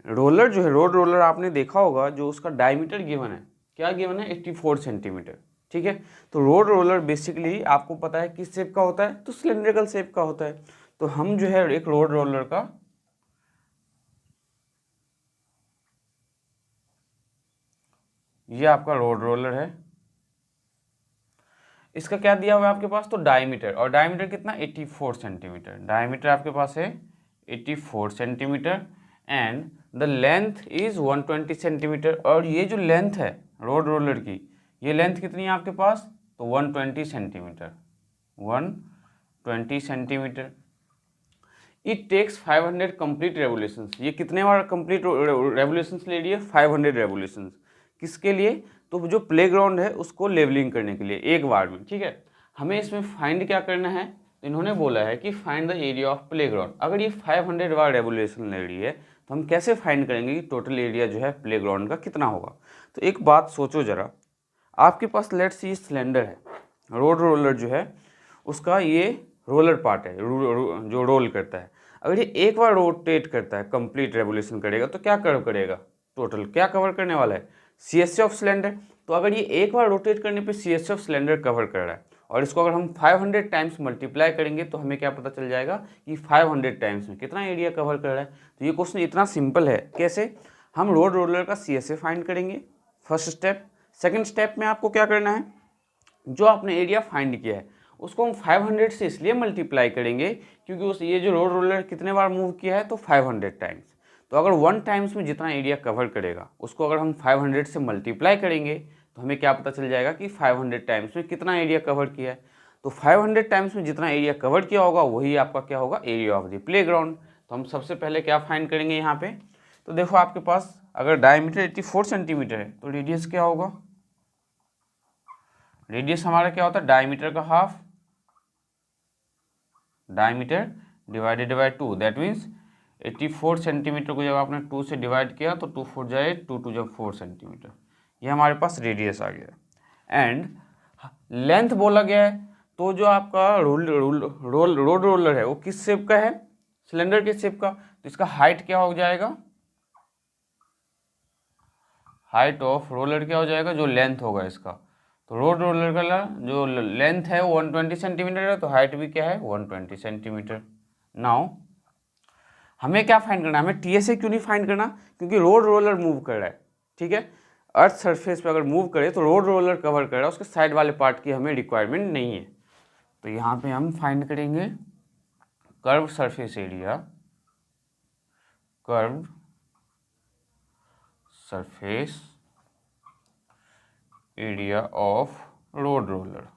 Roller जो है रोड रोलर आपने देखा होगा, जो उसका डायमीटर गिवन है, क्या गिवन है 84 सेंटीमीटर। ठीक है, तो रोड रोलर बेसिकली आपको पता है किस शेप का होता है, तो सिलेंड्रिकल शेप का होता है। तो हम जो है एक रोड रोलर का ये आपका रोड रोलर है, इसका क्या दिया हुआ है आपके पास, तो डायमीटर, और डायमीटर कितना 84 सेंटीमीटर। डायमीटर आपके पास है 84 centimetre and the length is 120 centimetre. और ये जो लेंथ है रोड रोलर की, ये लेंथ कितनी है आपके पास, तो 120 centimetre, 120 centimetre. It takes 500 complete revolutions. ये कितने बार कंप्लीट रेवोल्यूशंस ले लिए, 500 रेवोल्यूशंस। किसके लिए, तो जो प्लेग्राउंड है उसको लेवलिंग करने के लिए एक बार में। ठीक है, हमें इसमें फाइंड क्या करना है, तो इन्होंने बोला है कि find the area of playground. अगर ये 500 बार रेवोल्यूशन ले रही है तो हम कैसे फाइंड करेंगे कि टोटल एरिया जो है प्लेग्राउंड का कितना होगा। तो एक बात सोचो ज़रा, आपके पास लेट सी सिलेंडर है, रोड रोलर जो है उसका ये रोलर पार्ट है, जो रोल करता है। अगर ये एक बार रोटेट करता है, कंप्लीट रेवोल्यूशन करेगा, तो क्या कवर करेगा, टोटल क्या कवर करने वाला है, CSA ऑफ सिलेंडर। तो अगर ये एक बार रोटेट करने पे CSA ऑफ सिलेंडर कवर कर रहा है, और इसको अगर हम 500 टाइम्स मल्टीप्लाई करेंगे तो हमें क्या पता चल जाएगा कि 500 टाइम्स में कितना एरिया कवर कर रहा है। तो ये क्वेश्चन इतना सिंपल है। कैसे, हम रोड रोलर का CSA फाइंड करेंगे, फर्स्ट स्टेप। सेकंड स्टेप में आपको क्या करना है, जो आपने एरिया फाइंड किया है उसको हम 500 से इसलिए मल्टीप्लाई करेंगे क्योंकि उस ये जो रोड रोलर कितने बार मूव किया है, तो 500 टाइम्स। तो अगर 1 टाइम्स में जितना एरिया कवर करेगा उसको अगर हम 500 से मल्टीप्लाई करेंगे तो हमें क्या पता चल जाएगा कि 500 टाइम्स में कितना एरिया कवर किया है। तो 500 टाइम्स में जितना एरिया कवर किया होगा वही आपका क्या होगा, एरिया ऑफ द प्लेग्राउंड। तो हम सबसे पहले क्या फाइंड करेंगे यहाँ पे, तो देखो आपके पास अगर डायमीटर 84 सेंटीमीटर है तो रेडियस क्या होगा, रेडियस हमारा क्या होता है, डायमीटर का half, diameter divided by 2, that means 84 centimetre को जब आपने 2 से डिवाइड किया तो 2 4 जाए 2 2 जब 4 सेंटीमीटर, ये हमारे पास रेडियस आ गया। एंड लेंथ बोला गया है, तो जो आपका रोड रोलर है वो किस शेप का है, सिलेंडर के शेप का, तो इसका हाइट क्या हो जाएगा, हाइट ऑफ रोलर क्या हो जाएगा, जो लेंथ होगा इसका। तो रोड रोलर का जो लेंथ है वो 120 सेंटीमीटर है, तो हाइट भी क्या है 120 सेंटीमीटर। नाउ हमें क्या फाइंड करना है, हमें TSA क्यों नहीं फाइंड करना, क्योंकि रोड रोलर मूव कर रहा है, ठीक है। अर्थ सरफेस पे अगर मूव करे तो रोड रोलर कवर कर रहा है, उसके साइड वाले पार्ट की हमें रिक्वायरमेंट नहीं है। तो यहाँ पे हम फाइंड करेंगे curve surface area, curve surface area of road roller.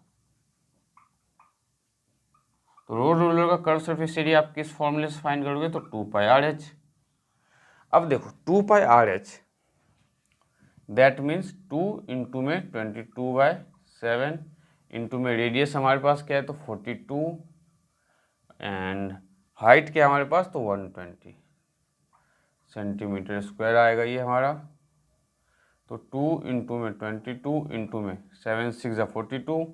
तो रोड रोलर का कर्व सरफेस एरिया आप किस फॉर्मूले से फाइंड करोगे, तो 2πRh। अब देखो 2πRh दैट मीन्स 2 इंटू में 22/7 इंटू में रेडियस हमारे पास क्या है, तो 42 एंड हाइट क्या है हमारे पास, तो 120 सेंटीमीटर स्क्वायर आएगा ये हमारा। तो 2 इंटू में 22 इंटू में 7 6 42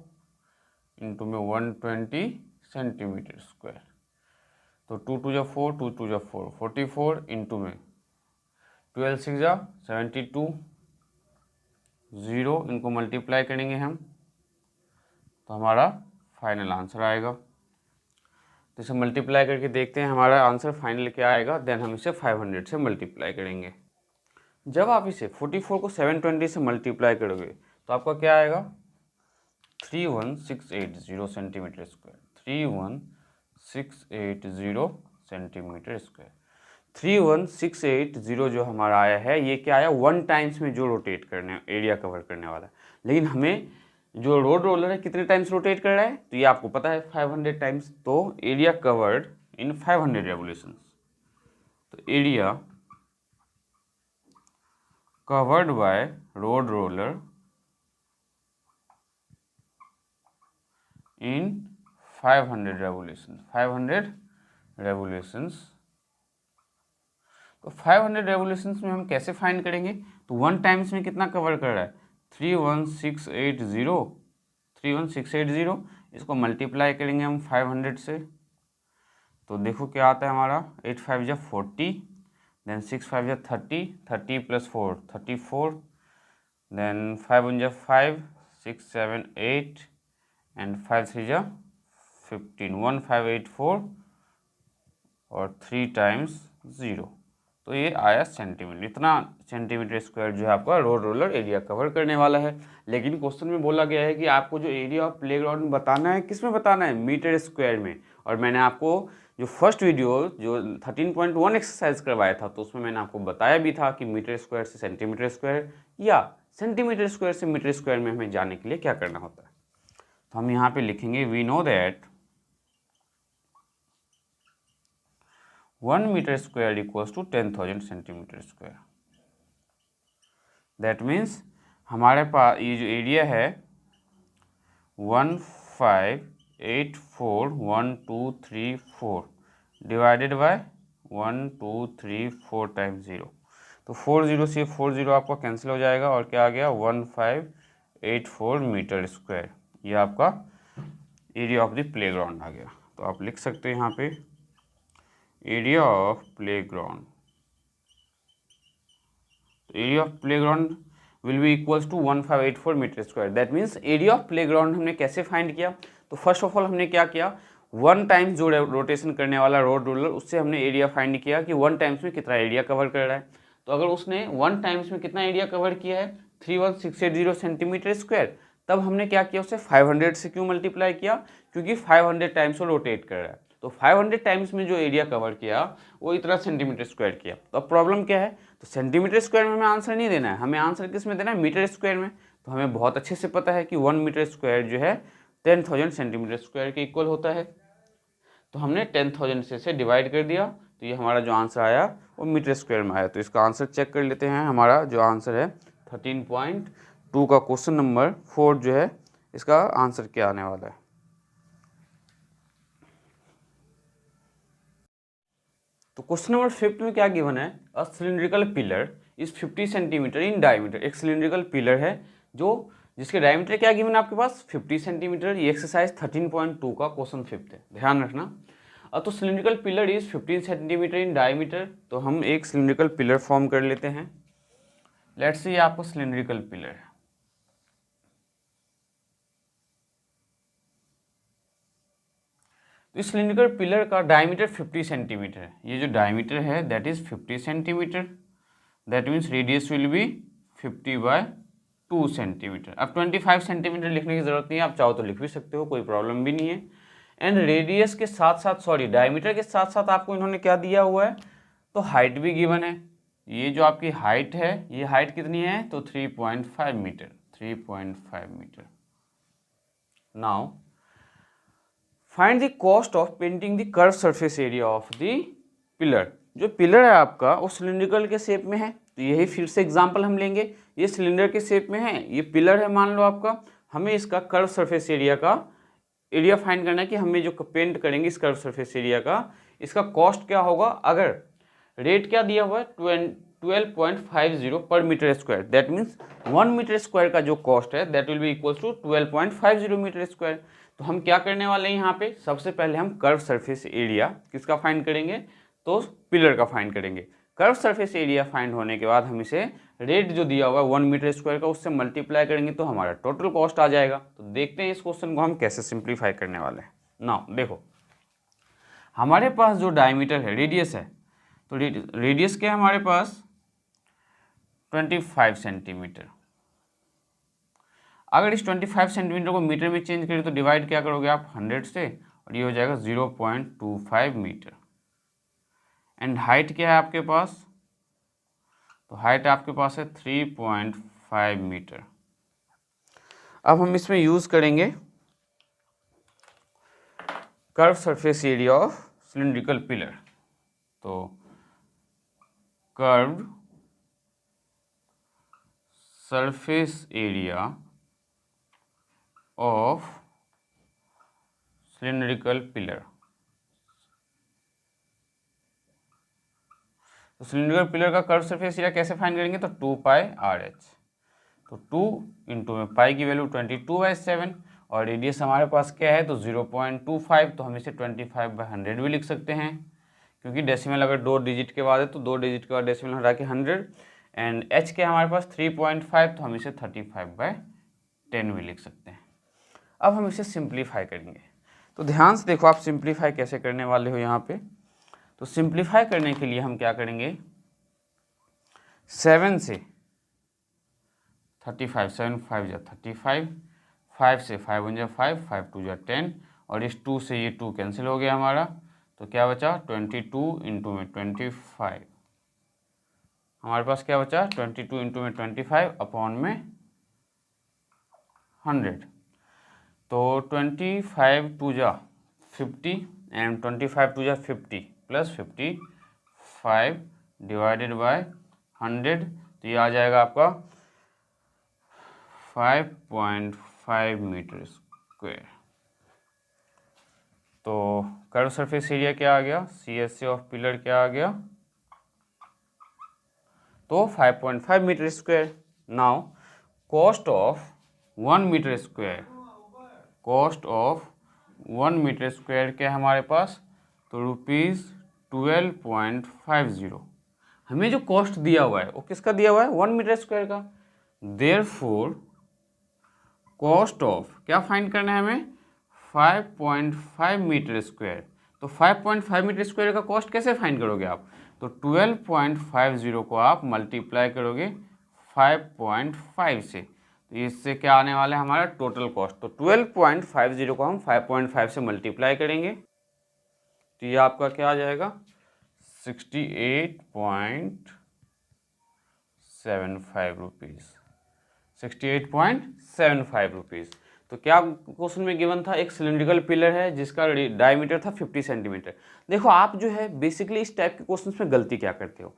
इंटू में 120 सेंटीमीटर स्क्वायर। तो 2 2 4 2 2 4 44 इंटू में 12 6 72 0, इनको मल्टीप्लाई करेंगे हम तो हमारा फाइनल आंसर आएगा। तो इसे मल्टीप्लाई करके देखते हैं हमारा आंसर फाइनल क्या आएगा, देन हम इसे 500 से मल्टीप्लाई करेंगे। जब आप इसे 44 को 720 से मल्टीप्लाई करोगे तो आपका क्या आएगा, 31680 सेंटीमीटर स्क्वायर, 31680 सेंटीमीटर स्क्वायर। 31680 जो हमारा आया है ये क्या आया, 1 टाइम्स में जो रोटेट करने एरिया कवर करने वाला है। लेकिन हमें जो रोड रोलर है कितने टाइम्स रोटेट कर रहा है, तो ये आपको पता है 500 टाइम्स। तो एरिया कवर्ड इन 500 रेवोल्यूशंस, तो area covered by road roller in 500 revolutions, 500 revolutions. तो 500 रेवोल्यूशंस में हम कैसे फाइंड करेंगे, तो 1 टाइम्स में कितना कवर कर रहा है, 31680, इसको मल्टीप्लाई करेंगे हम 500 से। तो देखो क्या आता है हमारा, 8 5 जा 40, देन 6 5 जा 30, 30 + 4 34, देन 5 1 जा 5, 6 7 8 एंड 5 3 जा 15, 1584 और 3 टाइम्स 0। तो ये आया सेंटीमीटर, इतना सेंटीमीटर स्क्वायर जो है आपका रोड रोलर एरिया कवर करने वाला है। लेकिन क्वेश्चन में बोला गया है कि आपको जो एरिया ऑफ प्लेग्राउंड बताना है किस में बताना है, मीटर स्क्वायर में। और मैंने आपको जो फर्स्ट वीडियो जो 13.1 एक्सरसाइज करवाया था तो उसमें मैंने आपको बताया भी था कि मीटर स्क्वायर से सेंटीमीटर स्क्वायर या सेंटीमीटर स्क्वायर से मीटर स्क्वायर में हमें जाने के लिए क्या करना होता है। तो हम यहाँ पे लिखेंगे, we know that 1 metre square equals to 10,000 centimetre square. That means हमारे पास ये जो एरिया है 15841234 डिवाइडेड बाय 1234 टाइम्स 0। तो 4 0 से 4 0 आपका कैंसिल हो जाएगा और क्या आ गया, 1.84 मीटर स्क्वायर, ये आपका एरिया ऑफ द प्लेग्राउंड आ गया। तो आप लिख सकते हैं यहाँ पे area of playground, area of playground will be equals to 1584 metre square. That means area of playground हमने कैसे फाइंड किया, तो फर्स्ट ऑफ ऑल हमने क्या किया, 1 टाइम्स जो रोटेशन करने वाला रोड रूलर, उससे हमने एरिया फाइंड किया कि 1 टाइम्स में कितना एरिया कवर कर रहा है। तो अगर उसने 1 टाइम्स में कितना एरिया कवर किया है 31680 सेंटीमीटर स्क्वायर, तब हमने क्या किया, उससे 500 से क्यों मल्टीप्लाई किया, क्योंकि 500 टाइम्स वो रोटेट कर रहा है। तो 500 टाइम्स में जो एरिया कवर किया वो इतना सेंटीमीटर स्क्वायर किया। तो अब प्रॉब्लम क्या है, तो सेंटीमीटर स्क्वायर में हमें आंसर नहीं देना है, हमें आंसर किस में देना है, मीटर स्क्वायर में। तो हमें बहुत अच्छे से पता है कि 1 मीटर स्क्वायर जो है 10,000 सेंटीमीटर स्क्वायर के इक्वल होता है। तो हमने 10,000 से डिवाइड कर दिया, तो ये हमारा जो आंसर आया वो मीटर स्क्वायर में आया। तो इसका आंसर चेक कर लेते हैं। हमारा जो आंसर है 13.2 का क्वेश्चन नंबर 4 जो है, इसका आंसर क्या आने वाला है। तो क्वेश्चन नंबर 5 में क्या गिवन है, a cylindrical pillar is 50 centimetre in diameter. एक सिलिंड्रिकल पिलर है जो जिसके डायमीटर क्या गिवन है आपके पास 50 सेंटीमीटर। ये एक्सरसाइज 13.2 का क्वेश्चन 5 है, ध्यान रखना। तो cylindrical pillar is 15 centimetre in diameter. तो हम एक सिलिंड्रिकल पिलर फॉर्म कर लेते हैं। लेट्स से ये आपको सिलिंड्रिकल पिलर है। तो इस सिलिंड्रिकल पिलर का डायमीटर 50 सेंटीमीटर है। ये जो डायमीटर है that is 50 centimetre, that means radius will be 50/2 centimetre. अब 25 सेंटीमीटर लिखने की जरूरत नहीं है, आप चाहो तो लिख भी सकते हो, कोई प्रॉब्लम भी नहीं है। एंड रेडियस के साथ साथ, सॉरी डायमीटर के साथ साथ आपको इन्होंने क्या दिया हुआ है, तो हाइट भी गिवन है। ये जो आपकी हाइट है, ये हाइट कितनी है, तो 3.5 metre, 3.5 metre. Now find the cost of painting the curve surface area of the pillar. जो पिलर है आपका वो सिलिंड्रिकल के शेप में है, तो यही फिर से एग्जांपल हम लेंगे। ये सिलेंडर के शेप में है, ये पिलर है मान लो आपका, हमें इसका कर्व सरफेस एरिया का एरिया फाइंड करना है कि हमें जो पेंट करेंगे इस कर्व सरफेस एरिया का, इसका कॉस्ट क्या होगा। अगर रेट क्या दिया हुआ है 12.50 per metre square, that means 1 metre square का जो कॉस्ट है that will be equal to 12.50 metre square. तो हम क्या करने वाले हैं यहाँ पे, सबसे पहले हम कर्व सरफेस एरिया किसका फाइंड करेंगे, तो पिलर का फाइंड करेंगे। कर्व सरफेस एरिया फाइंड होने के बाद हम इसे रेट जो दिया हुआ है 1 मीटर स्क्वायर का उससे मल्टीप्लाई करेंगे तो हमारा टोटल कॉस्ट आ जाएगा। तो देखते हैं इस क्वेश्चन को हम कैसे सिंप्लीफाई करने वाले हैं। नाउ देखो, हमारे पास जो डायमीटर है, रेडियस है, तो रेडियस क्या है हमारे पास 25 सेंटीमीटर। अगर इस 25 सेंटीमीटर को मीटर में चेंज करें तो डिवाइड क्या करोगे आप 100 से, और ये हो जाएगा 0.25 मीटर। एंड हाइट क्या है आपके पास, तो हाइट आपके पास है 3.5 मीटर। अब हम इसमें यूज करेंगे curve surface area of cylindrical pillar. तो curved surface area of cylindrical pillar. तो सिलिंड्रिकल पिलर का कर्व सरफेस एरिया कैसे फाइंड करेंगे, तो 2πRh। तो 2 इंटू में पाई की वैल्यू 22/7 और रेडियस हमारे पास क्या है, तो 0.25। तो हम इसे 25/100 भी लिख सकते हैं, क्योंकि डेसिमल अगर 2 डिजिट के बाद है तो 2 डिजिट के बाद डेसिमल हटा के 100। एंड h के हमारे पास 3.5, तो हम इसे 35/10 भी लिख सकते हैं। अब हम इसे सिंप्लीफाई करेंगे। तो ध्यान से देखो आप सिंप्लीफाई कैसे करने वाले हो यहाँ पे। तो सिंप्लीफाई करने के लिए हम क्या करेंगे, 7 से 35, 7 5 जा 35, 5 से 5 1 जा 5, 5 2 जा 10, और इस 2 से ये 2 कैंसिल हो गया हमारा, तो क्या बचा 22 इंटू में 25। हमारे पास क्या बचा 22 इंटू में 25 अपॉन में 100। तो 25 2 जा 50 एंड 25 2 जा 50 प्लस 55 डिवाइडेड बाय 100, तो ये आ जाएगा आपका 5.5 मीटर स्क्वायर। तो कर्व सरफेस एरिया क्या आ गया, CSA ऑफ पिलर क्या आ गया, तो 5.5 metre square. Now cost of 1 metre square, cost of 1 metre square क्या है हमारे पास, तो ₹12.50। हमें जो कॉस्ट दिया हुआ है वो किसका दिया हुआ है, 1 मीटर स्क्वायर का। देयरफॉर कॉस्ट ऑफ क्या फाइंड करना है हमें, 5.5 मीटर स्क्वायर। तो 5.5 मीटर स्क्वायर का कॉस्ट कैसे फाइंड करोगे आप, तो 12.50 को आप मल्टीप्लाई करोगे 5.5 से, तो इससे क्या आने वाला है हमारा टोटल कॉस्ट। तो 12.50 को हम 5.5 से मल्टीप्लाई करेंगे, तो ये आपका क्या आ जाएगा, 68.75 रुपीज़, 68.75 रुपीज़। तो क्या क्वेश्चन में गिवन था, एक सिलिंड्रिकल पिलर है जिसका डायमीटर था 50 सेंटीमीटर। देखो आप जो है बेसिकली इस टाइप के क्वेश्चन में गलती क्या करते हो,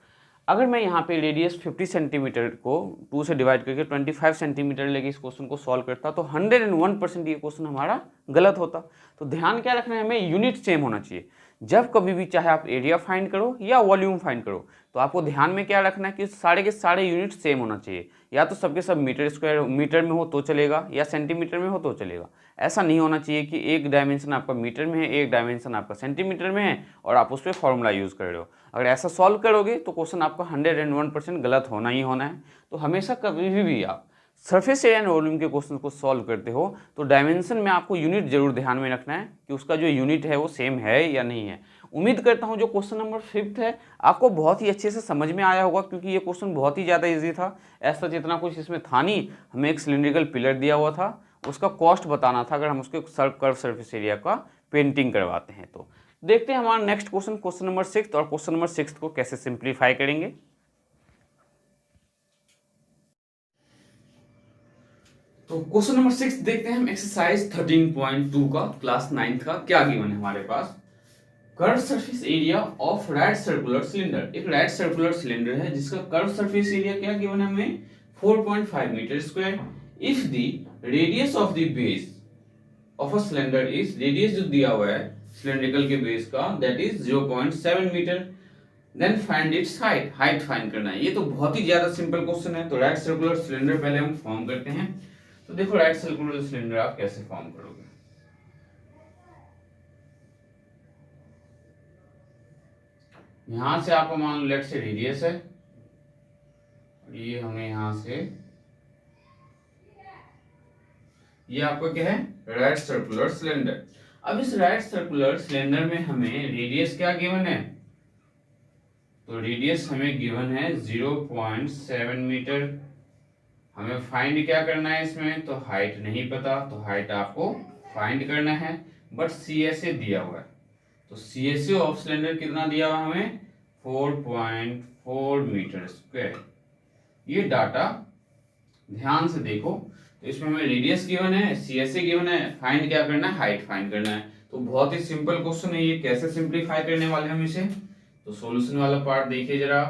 अगर मैं यहाँ पे रेडियस 50 सेंटीमीटर को 2 से डिवाइड करके 25 सेंटीमीटर लेके इस क्वेश्चन को सॉल्व करता तो 101% ये क्वेश्चन हमारा गलत होता। तो ध्यान क्या रखना है, हमें यूनिट सेम होना चाहिए। जब कभी भी चाहे आप एरिया फाइंड करो या वॉल्यूम फाइंड करो, तो आपको ध्यान में क्या रखना है कि सारे के सारे यूनिट सेम होना चाहिए। या तो सबके सब मीटर स्क्वायर मीटर में हो तो चलेगा, या सेंटीमीटर में हो तो चलेगा। ऐसा नहीं होना चाहिए कि एक डायमेंशन आपका मीटर में है, एक डायमेंशन आपका सेंटीमीटर में है और आप उस पर फॉर्मूला यूज़ कर रहे हो। अगर ऐसा सॉल्व करोगे तो क्वेश्चन आपका 101% गलत होना ही होना है। तो हमेशा कभी भी आप सरफेस एरिया एंड वॉल्यूम के क्वेश्चन को सॉल्व करते हो तो डायमेंशन में आपको यूनिट जरूर ध्यान में रखना है कि उसका जो यूनिट है वो सेम है या नहीं है। उम्मीद करता हूँ जो क्वेश्चन नंबर 5 है आपको बहुत ही अच्छे से समझ में आया होगा, क्योंकि ये क्वेश्चन बहुत ही ज़्यादा इजी था। ऐसा जितना कुछ इसमें था नहीं, हमें एक सिलिंड्रिकल पिलर दिया हुआ था, उसका कॉस्ट बताना था अगर हम उसके कर्व सरफेस एरिया का पेंटिंग करवाते हैं। तो देखते हैं हमारा नेक्स्ट क्वेश्चन, क्वेश्चन नंबर 6, और क्वेश्चन नंबर 6 को कैसे सिंप्लीफाई करेंगे। तो क्वेश्चन नंबर 6 देखते हैं हम, एक्सरसाइज 13.2 का क्लास 9th का क्या गिवन है हमारे पास। Curve surface area of right circular cylinder, एक राइट सर्कुलर सिलेंडर है जिसका कर्व सरफेस एरिया क्या गिवन है हमें, 4.5 metre square. If the radius of the base of a cylinder is, radius जो दिया हुआ है सिलेंड्रिकल के बेस का, that is 0.7 metre, then find its height, height find करना है। ये तो बहुत ही ज्यादा सिंपल क्वेश्चन है। तो राइट सर्कुलर सिलेंडर पहले हम फॉर्म करते हैं। तो देखो राइट सर्कुलर सिलेंडर आप कैसे फॉर्म करोगे, यहां से आपको मान लो लेट से रेडियस है, ये हमें यहां से, ये आपका क्या है, राइट सर्कुलर सिलेंडर। अब इस राइट सर्कुलर सिलेंडर में हमें रेडियस क्या गिवन है, तो रेडियस हमें गिवन है 0.7 मीटर। हमें फाइंड क्या करना है इसमें, तो हाइट नहीं पता, तो हाइट आपको फाइंड करना है। बट CSA दिया हुआ है, तो CSA ऑफ सिलेंडर कितना दिया हुआ हमें, 4.4 मीटर स्क्वायर। ये डाटा ध्यान से देखो, तो इसमें हमें रेडियस गिवन है, CSA गिवन है, फाइंड क्या करना है, हाइट फाइंड करना है। तो बहुत ही सिंपल क्वेश्चन है ये, कैसे सिंप्लीफाई करने वाले हम इसे, तो सॉल्यूशन वाला पार्ट देखिए जरा।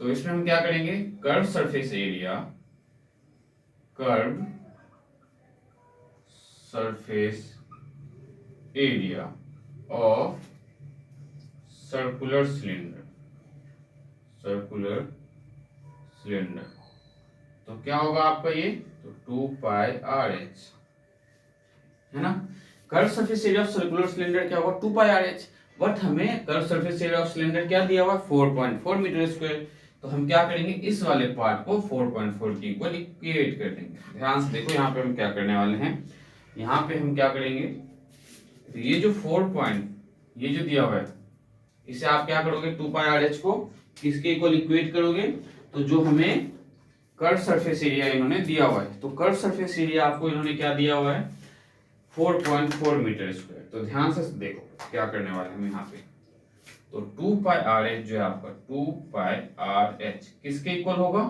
तो इसमें हम क्या करेंगे, curve surface area, curve surface area of circular cylinder, circular cylinder, तो क्या होगा आपका ये, तो 2πRh है ना। Curve surface area of circular cylinder क्या होगा, 2πRh। बट हमें curve surface area of cylinder क्या दिया हुआ, 4.4 मीटर स्क्वायर। तो हम क्या करेंगे, इस वाले पार्ट को 4.4 के इक्वल इक्वेट कर देंगे। ध्यान से देखो यहाँ पे हम क्या करने वाले हैं, यहाँ पे हम क्या करेंगे, तो ये जो 4 पॉइंट ये जो दिया हुआ है, इसे आप क्या करोगे, 2πRh को किसके इक्वल इक्वेट करोगे, तो जो हमें कर्व सरफेस एरिया इन्होंने दिया हुआ है, तो कर्व सरफेस एरिया आपको इन्होंने क्या दिया हुआ है, 4.4 मीटर स्क्वायर। तो ध्यान से देखो क्या करने वाले हम यहाँ पे, तो 2πRh जो है आपका 2πRh किसके इक्वल होगा,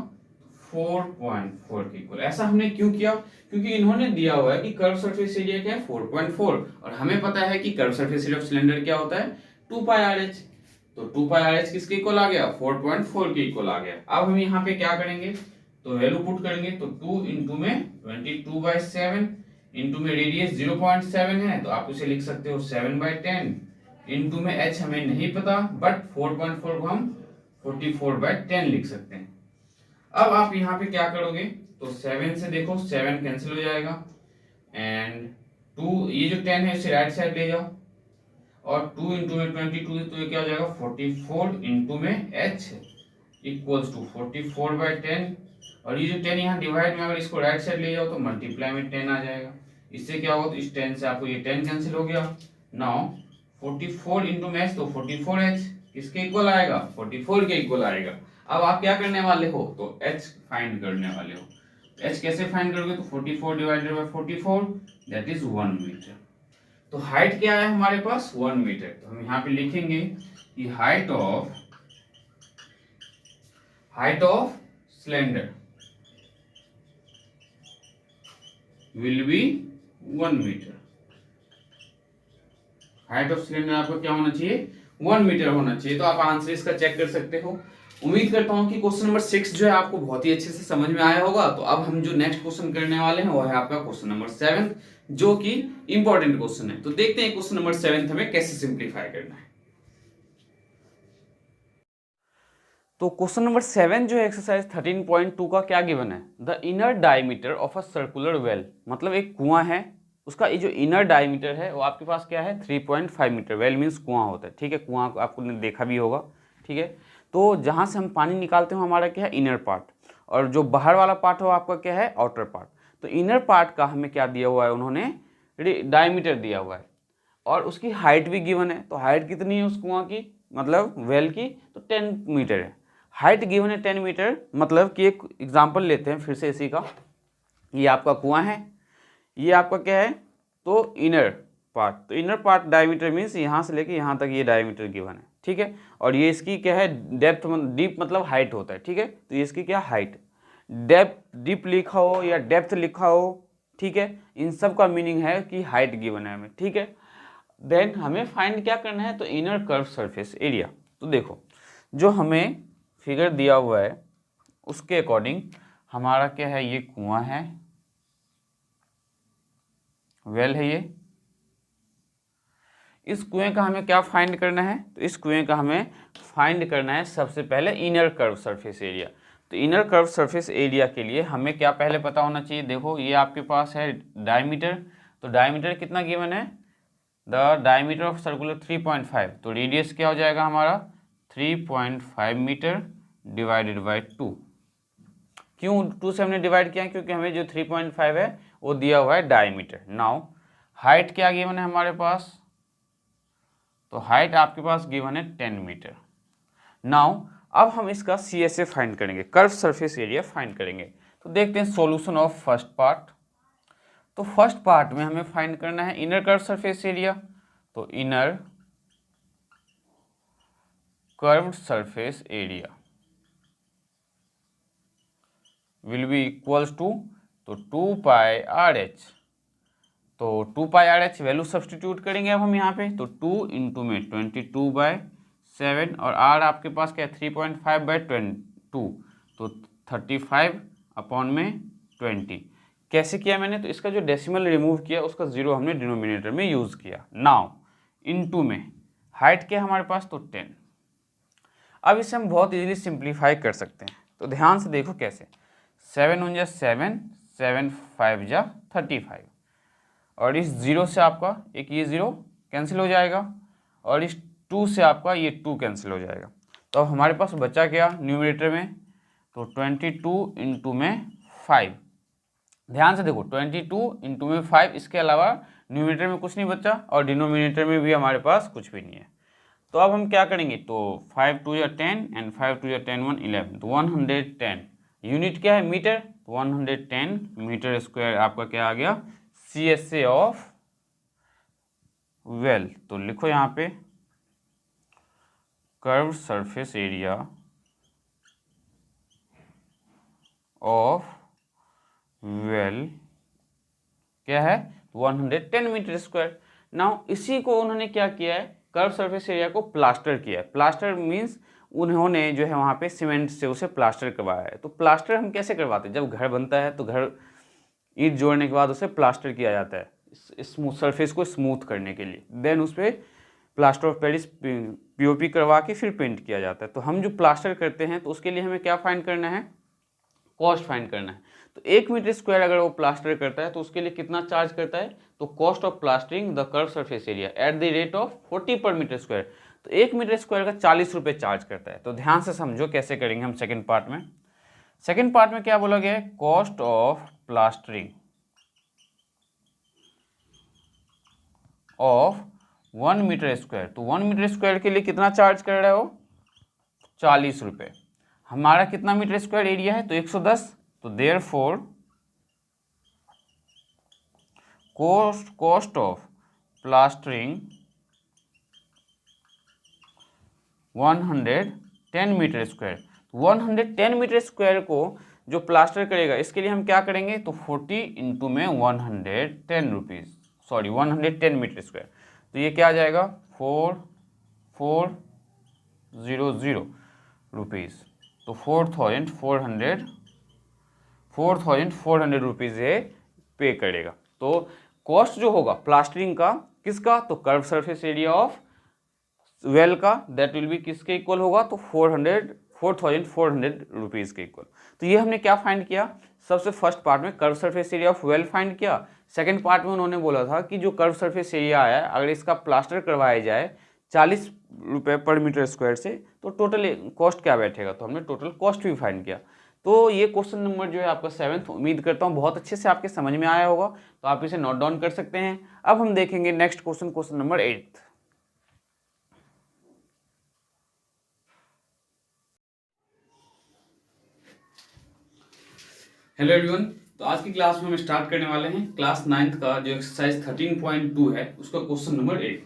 4.4 के इक्वल। ऐसा हमने क्यों किया, क्योंकि इन्होंने दिया हुआ है कि कर्व सरफेस एरिया क्या है, 4.4, और हमें पता है कि curve surface area of cylinder क्या होता है, 2πRh। तो 2πRh किसके इक्वल आ गया, 4.4 के इक्वल आ गया। अब हम यहाँ पे क्या करेंगे, तो वैल्यू पुट करेंगे, तो 2 इंटू में 22/7 इंटू में रेडियस 0.7 है, तो आप उसे लिख सकते हो 7/10 इंटू में h हमें नहीं पता, बट 4.4 को हम 44/10 लिख सकते हैं। अब आप यहाँ पे क्या करोगे, तो 7 से देखो 7 कैंसिल हो जाएगा, एंड 2 ये जो 10 है इसे राइट साइड ले जाओ, और 2 इंटू में 22 तो ये क्या हो जाएगा 44 इंटू में h इक्वल्स टू 44/10, और ये जो 10 यहाँ डिवाइड में अगर इसको राइट साइड ले जाओ तो मल्टीप्लाई में 10 आ जाएगा। इससे क्या होगा, तो इस 10 से आपको ये 10 कैंसिल हो गया। नाउ 44 इंटू में h तो 44h किसके इक्वल आएगा, 44 के इक्वल आएगा। अब आप क्या करने वाले हो, तो h फाइंड करने वाले हो। h कैसे फाइंड करोगे, तो 44 divided by 44 that is 1 metre. तो हाइट क्या है हमारे पास 1 मीटर, तो हम यहाँ पे लिखेंगे कि height of cylinder will be 1 metre. Height of cylinder आपका क्या होना चाहिए, 1 मीटर होना चाहिए। तो आप आंसर इसका चेक कर सकते हो। उम्मीद करता हूं कि क्वेश्चन नंबर 6 जो है आपको बहुत ही अच्छे से समझ में आया होगा। तो अब हम जो नेक्स्ट क्वेश्चन करने वाले हैं वो है आपका क्वेश्चन नंबर 7, जो कि इंपॉर्टेंट क्वेश्चन है। तो देखते हैं क्वेश्चन नंबर 7 हमें कैसे सिंप्लीफाई करना है। तो क्वेश्चन नंबर 7 जो है एक्सरसाइज 13.2 का क्या गिवन है, the inner diameter of a circular well, मतलब एक कुआं है, उसका ये जो इनर डायमीटर है वो आपके पास क्या है 3.5 मीटर। वेल मीन्स कुआं होता है, ठीक है, कुआं आपको देखा भी होगा, ठीक है। तो जहाँ से हम पानी निकालते हैं हमारा क्या है इनर पार्ट, और जो बाहर वाला पार्ट हो आपका क्या है आउटर पार्ट। तो इनर पार्ट का हमें क्या दिया हुआ है, उन्होंने डायमीटर दिया हुआ है, और उसकी हाइट भी गिवन है। तो हाइट कितनी है उस कुआं की, मतलब वेल की, तो 10 मीटर है। हाइट गिवन है 10 मीटर, मतलब कि एक एग्जांपल लेते हैं फिर से इसी का। ये आपका कुआं है, ये आपका क्या है, तो इनर पार्ट। तो इनर पार्ट डायमीटर मीन्स यहाँ से लेके यहाँ तक ये डायमीटर गिवन है, ठीक है। और ये इसकी क्या है डेप्थ, डीप मतलब हाइट होता है, ठीक है। तो ये इसकी क्या हाइट, डेप्थ डीप लिखा हो या डेप्थ लिखा हो, ठीक है, इन सब का मीनिंग है कि हाइट गिवन है हमें, ठीक है। देन हमें फाइंड क्या करना है, तो इनर कर्व सरफेस एरिया। तो देखो जो हमें फिगर दिया हुआ है उसके अकॉर्डिंग हमारा क्या है, ये कुआं है, वेल है ये। इस कुएं का हमें क्या फाइंड करना है, तो इस कुएं का हमें फाइंड करना है सबसे पहले इनर कर्व सरफेस एरिया। तो इनर कर्व सरफेस एरिया के लिए हमें क्या पहले पता होना चाहिए, देखो ये आपके पास है डायमीटर। तो डायमीटर कितना गिवन है, द डायमीटर ऑफ सर्कुलर 3.5, तो रेडियस क्या हो जाएगा हमारा 3.5 मीटर डिवाइडेड बाई 2। क्यों 2 से हमने डिवाइड किया, क्योंकि हमें जो 3.5 है वो दिया हुआ है डायमीटर। नाउ हाइट क्या गिवन है हमारे पास, तो हाइट आपके पास गिवन है 10 मीटर। नाउ अब हम इसका CSA फाइंड करेंगे, कर्व सरफेस एरिया फाइंड करेंगे। तो देखते हैं सॉल्यूशन ऑफ फर्स्ट पार्ट। तो फर्स्ट पार्ट में हमें फाइंड करना है इनर कर्व सरफेस एरिया। तो inner curved surface area will be equals to, तो 2 पाई RH। तो 2 पाई RH वैल्यू सब्सटीट्यूट करेंगे अब हम यहाँ पे। तो 2 इंटू में 22/7, और R आपके पास क्या है 3.5/2, तो 35/20। कैसे किया मैंने, तो इसका जो डेसिमल रिमूव किया उसका 0 हमने डिनोमिनेटर में यूज़ किया। नाउ इनटू में हाइट क्या है हमारे पास, तो 10। अब इसे हम बहुत इजीली सिंप्लीफाई कर सकते हैं। तो ध्यान से देखो कैसे, 7 × 7, 7 5 × 35, और इस 0 से आपका एक ये 0 कैंसिल हो जाएगा, और इस 2 से आपका ये 2 कैंसिल हो जाएगा। तो अब हमारे पास बचा क्या न्यूमरेटर में, तो 22 इंटू में 5। ध्यान से देखो 22 इंटू में 5, इसके अलावा न्यूमरेटर में कुछ नहीं बचा, और डिनोमिनेटर में भी हमारे पास कुछ भी नहीं है। तो अब हम क्या करेंगे, तो 5 2 या 10 एंड 5 2 या 10 1 11, तो 110 यूनिट क्या है मीटर, 110 मीटर स्क्वायर आपका क्या आ गया CSA ऑफ वेल। तो लिखो यहाँ पे curve surface area of well क्या है 110 मीटर स्क्वायर। नाउ इसी को उन्होंने क्या किया है, कर्व सरफेस एरिया को प्लास्टर किया है। प्लास्टर मीन्स उन्होंने जो है वहाँ पे सीमेंट से उसे प्लास्टर करवाया है। तो प्लास्टर हम कैसे करवाते हैं, जब घर बनता है तो घर ईंट जोड़ने के बाद उसे प्लास्टर किया जाता है स्मूथ सरफेस को स्मूथ करने के लिए। देन उस पर प्लास्टर ऑफ पेरिस POP करवा के फिर पेंट किया जाता है। तो हम जो प्लास्टर करते हैं तो उसके लिए हमें क्या फाइंड करना है, कॉस्ट फाइंड करना है। तो 1 मीटर स्क्वायर अगर वो प्लास्टर करता है तो उसके लिए कितना चार्ज करता है, तो cost of plastering the curve surface area at the rate of 40 पर मीटर स्क्वायर, तो 1 मीटर स्क्वायर का 40 रुपये चार्ज करता है। तो ध्यान से समझो कैसे करेंगे हम सेकेंड पार्ट में। सेकेंड पार्ट में क्या बोला गया है, cost of plastering of 1 metre square, तो 1 मीटर स्क्वायर के लिए कितना चार्ज कर रहा है वो, 40 रुपये। हमारा कितना मीटर स्क्वायर एरिया है, तो 110, तो therefore cost of plastering 110 metre square, 110 metre square को जो प्लास्टर करेगा इसके लिए हम क्या करेंगे, तो 40 इंटू में 110 रुपीज़, सॉरी 110 मीटर स्क्वायर, तो ये क्या आ जाएगा 4400 रुपीज़, तो 4400 रुपीज़ ये पे करेगा। तो कॉस्ट जो होगा प्लास्टरिंग का किसका, तो curve surface area of well का, दैट विल बी किसके इक्वल होगा, तो 4400 रुपीज़ के इक्वल। तो ये हमने क्या फाइंड किया, सबसे फर्स्ट पार्ट में curve surface area of well find किया। सेकंड पार्ट में उन्होंने बोला था कि जो कर्व सरफेस एरिया आया अगर इसका प्लास्टर करवाया जाए 40 रुपये पर मीटर स्क्वायर से, तो टोटल कॉस्ट क्या बैठेगा, तो हमने टोटल कॉस्ट भी फाइंड किया। तो ये क्वेश्चन नंबर जो है आपका 7th, उम्मीद करता हूँ बहुत अच्छे से आपके समझ में आया होगा, तो आप इसे नोट डाउन कर सकते हैं। अब हम देखेंगे next question, question number 8। Hello everyone, तो आज की क्लास में हम स्टार्ट करने वाले हैं क्लास 9th का जो एक्सरसाइज 13.2 है उसका क्वेश्चन नंबर 8।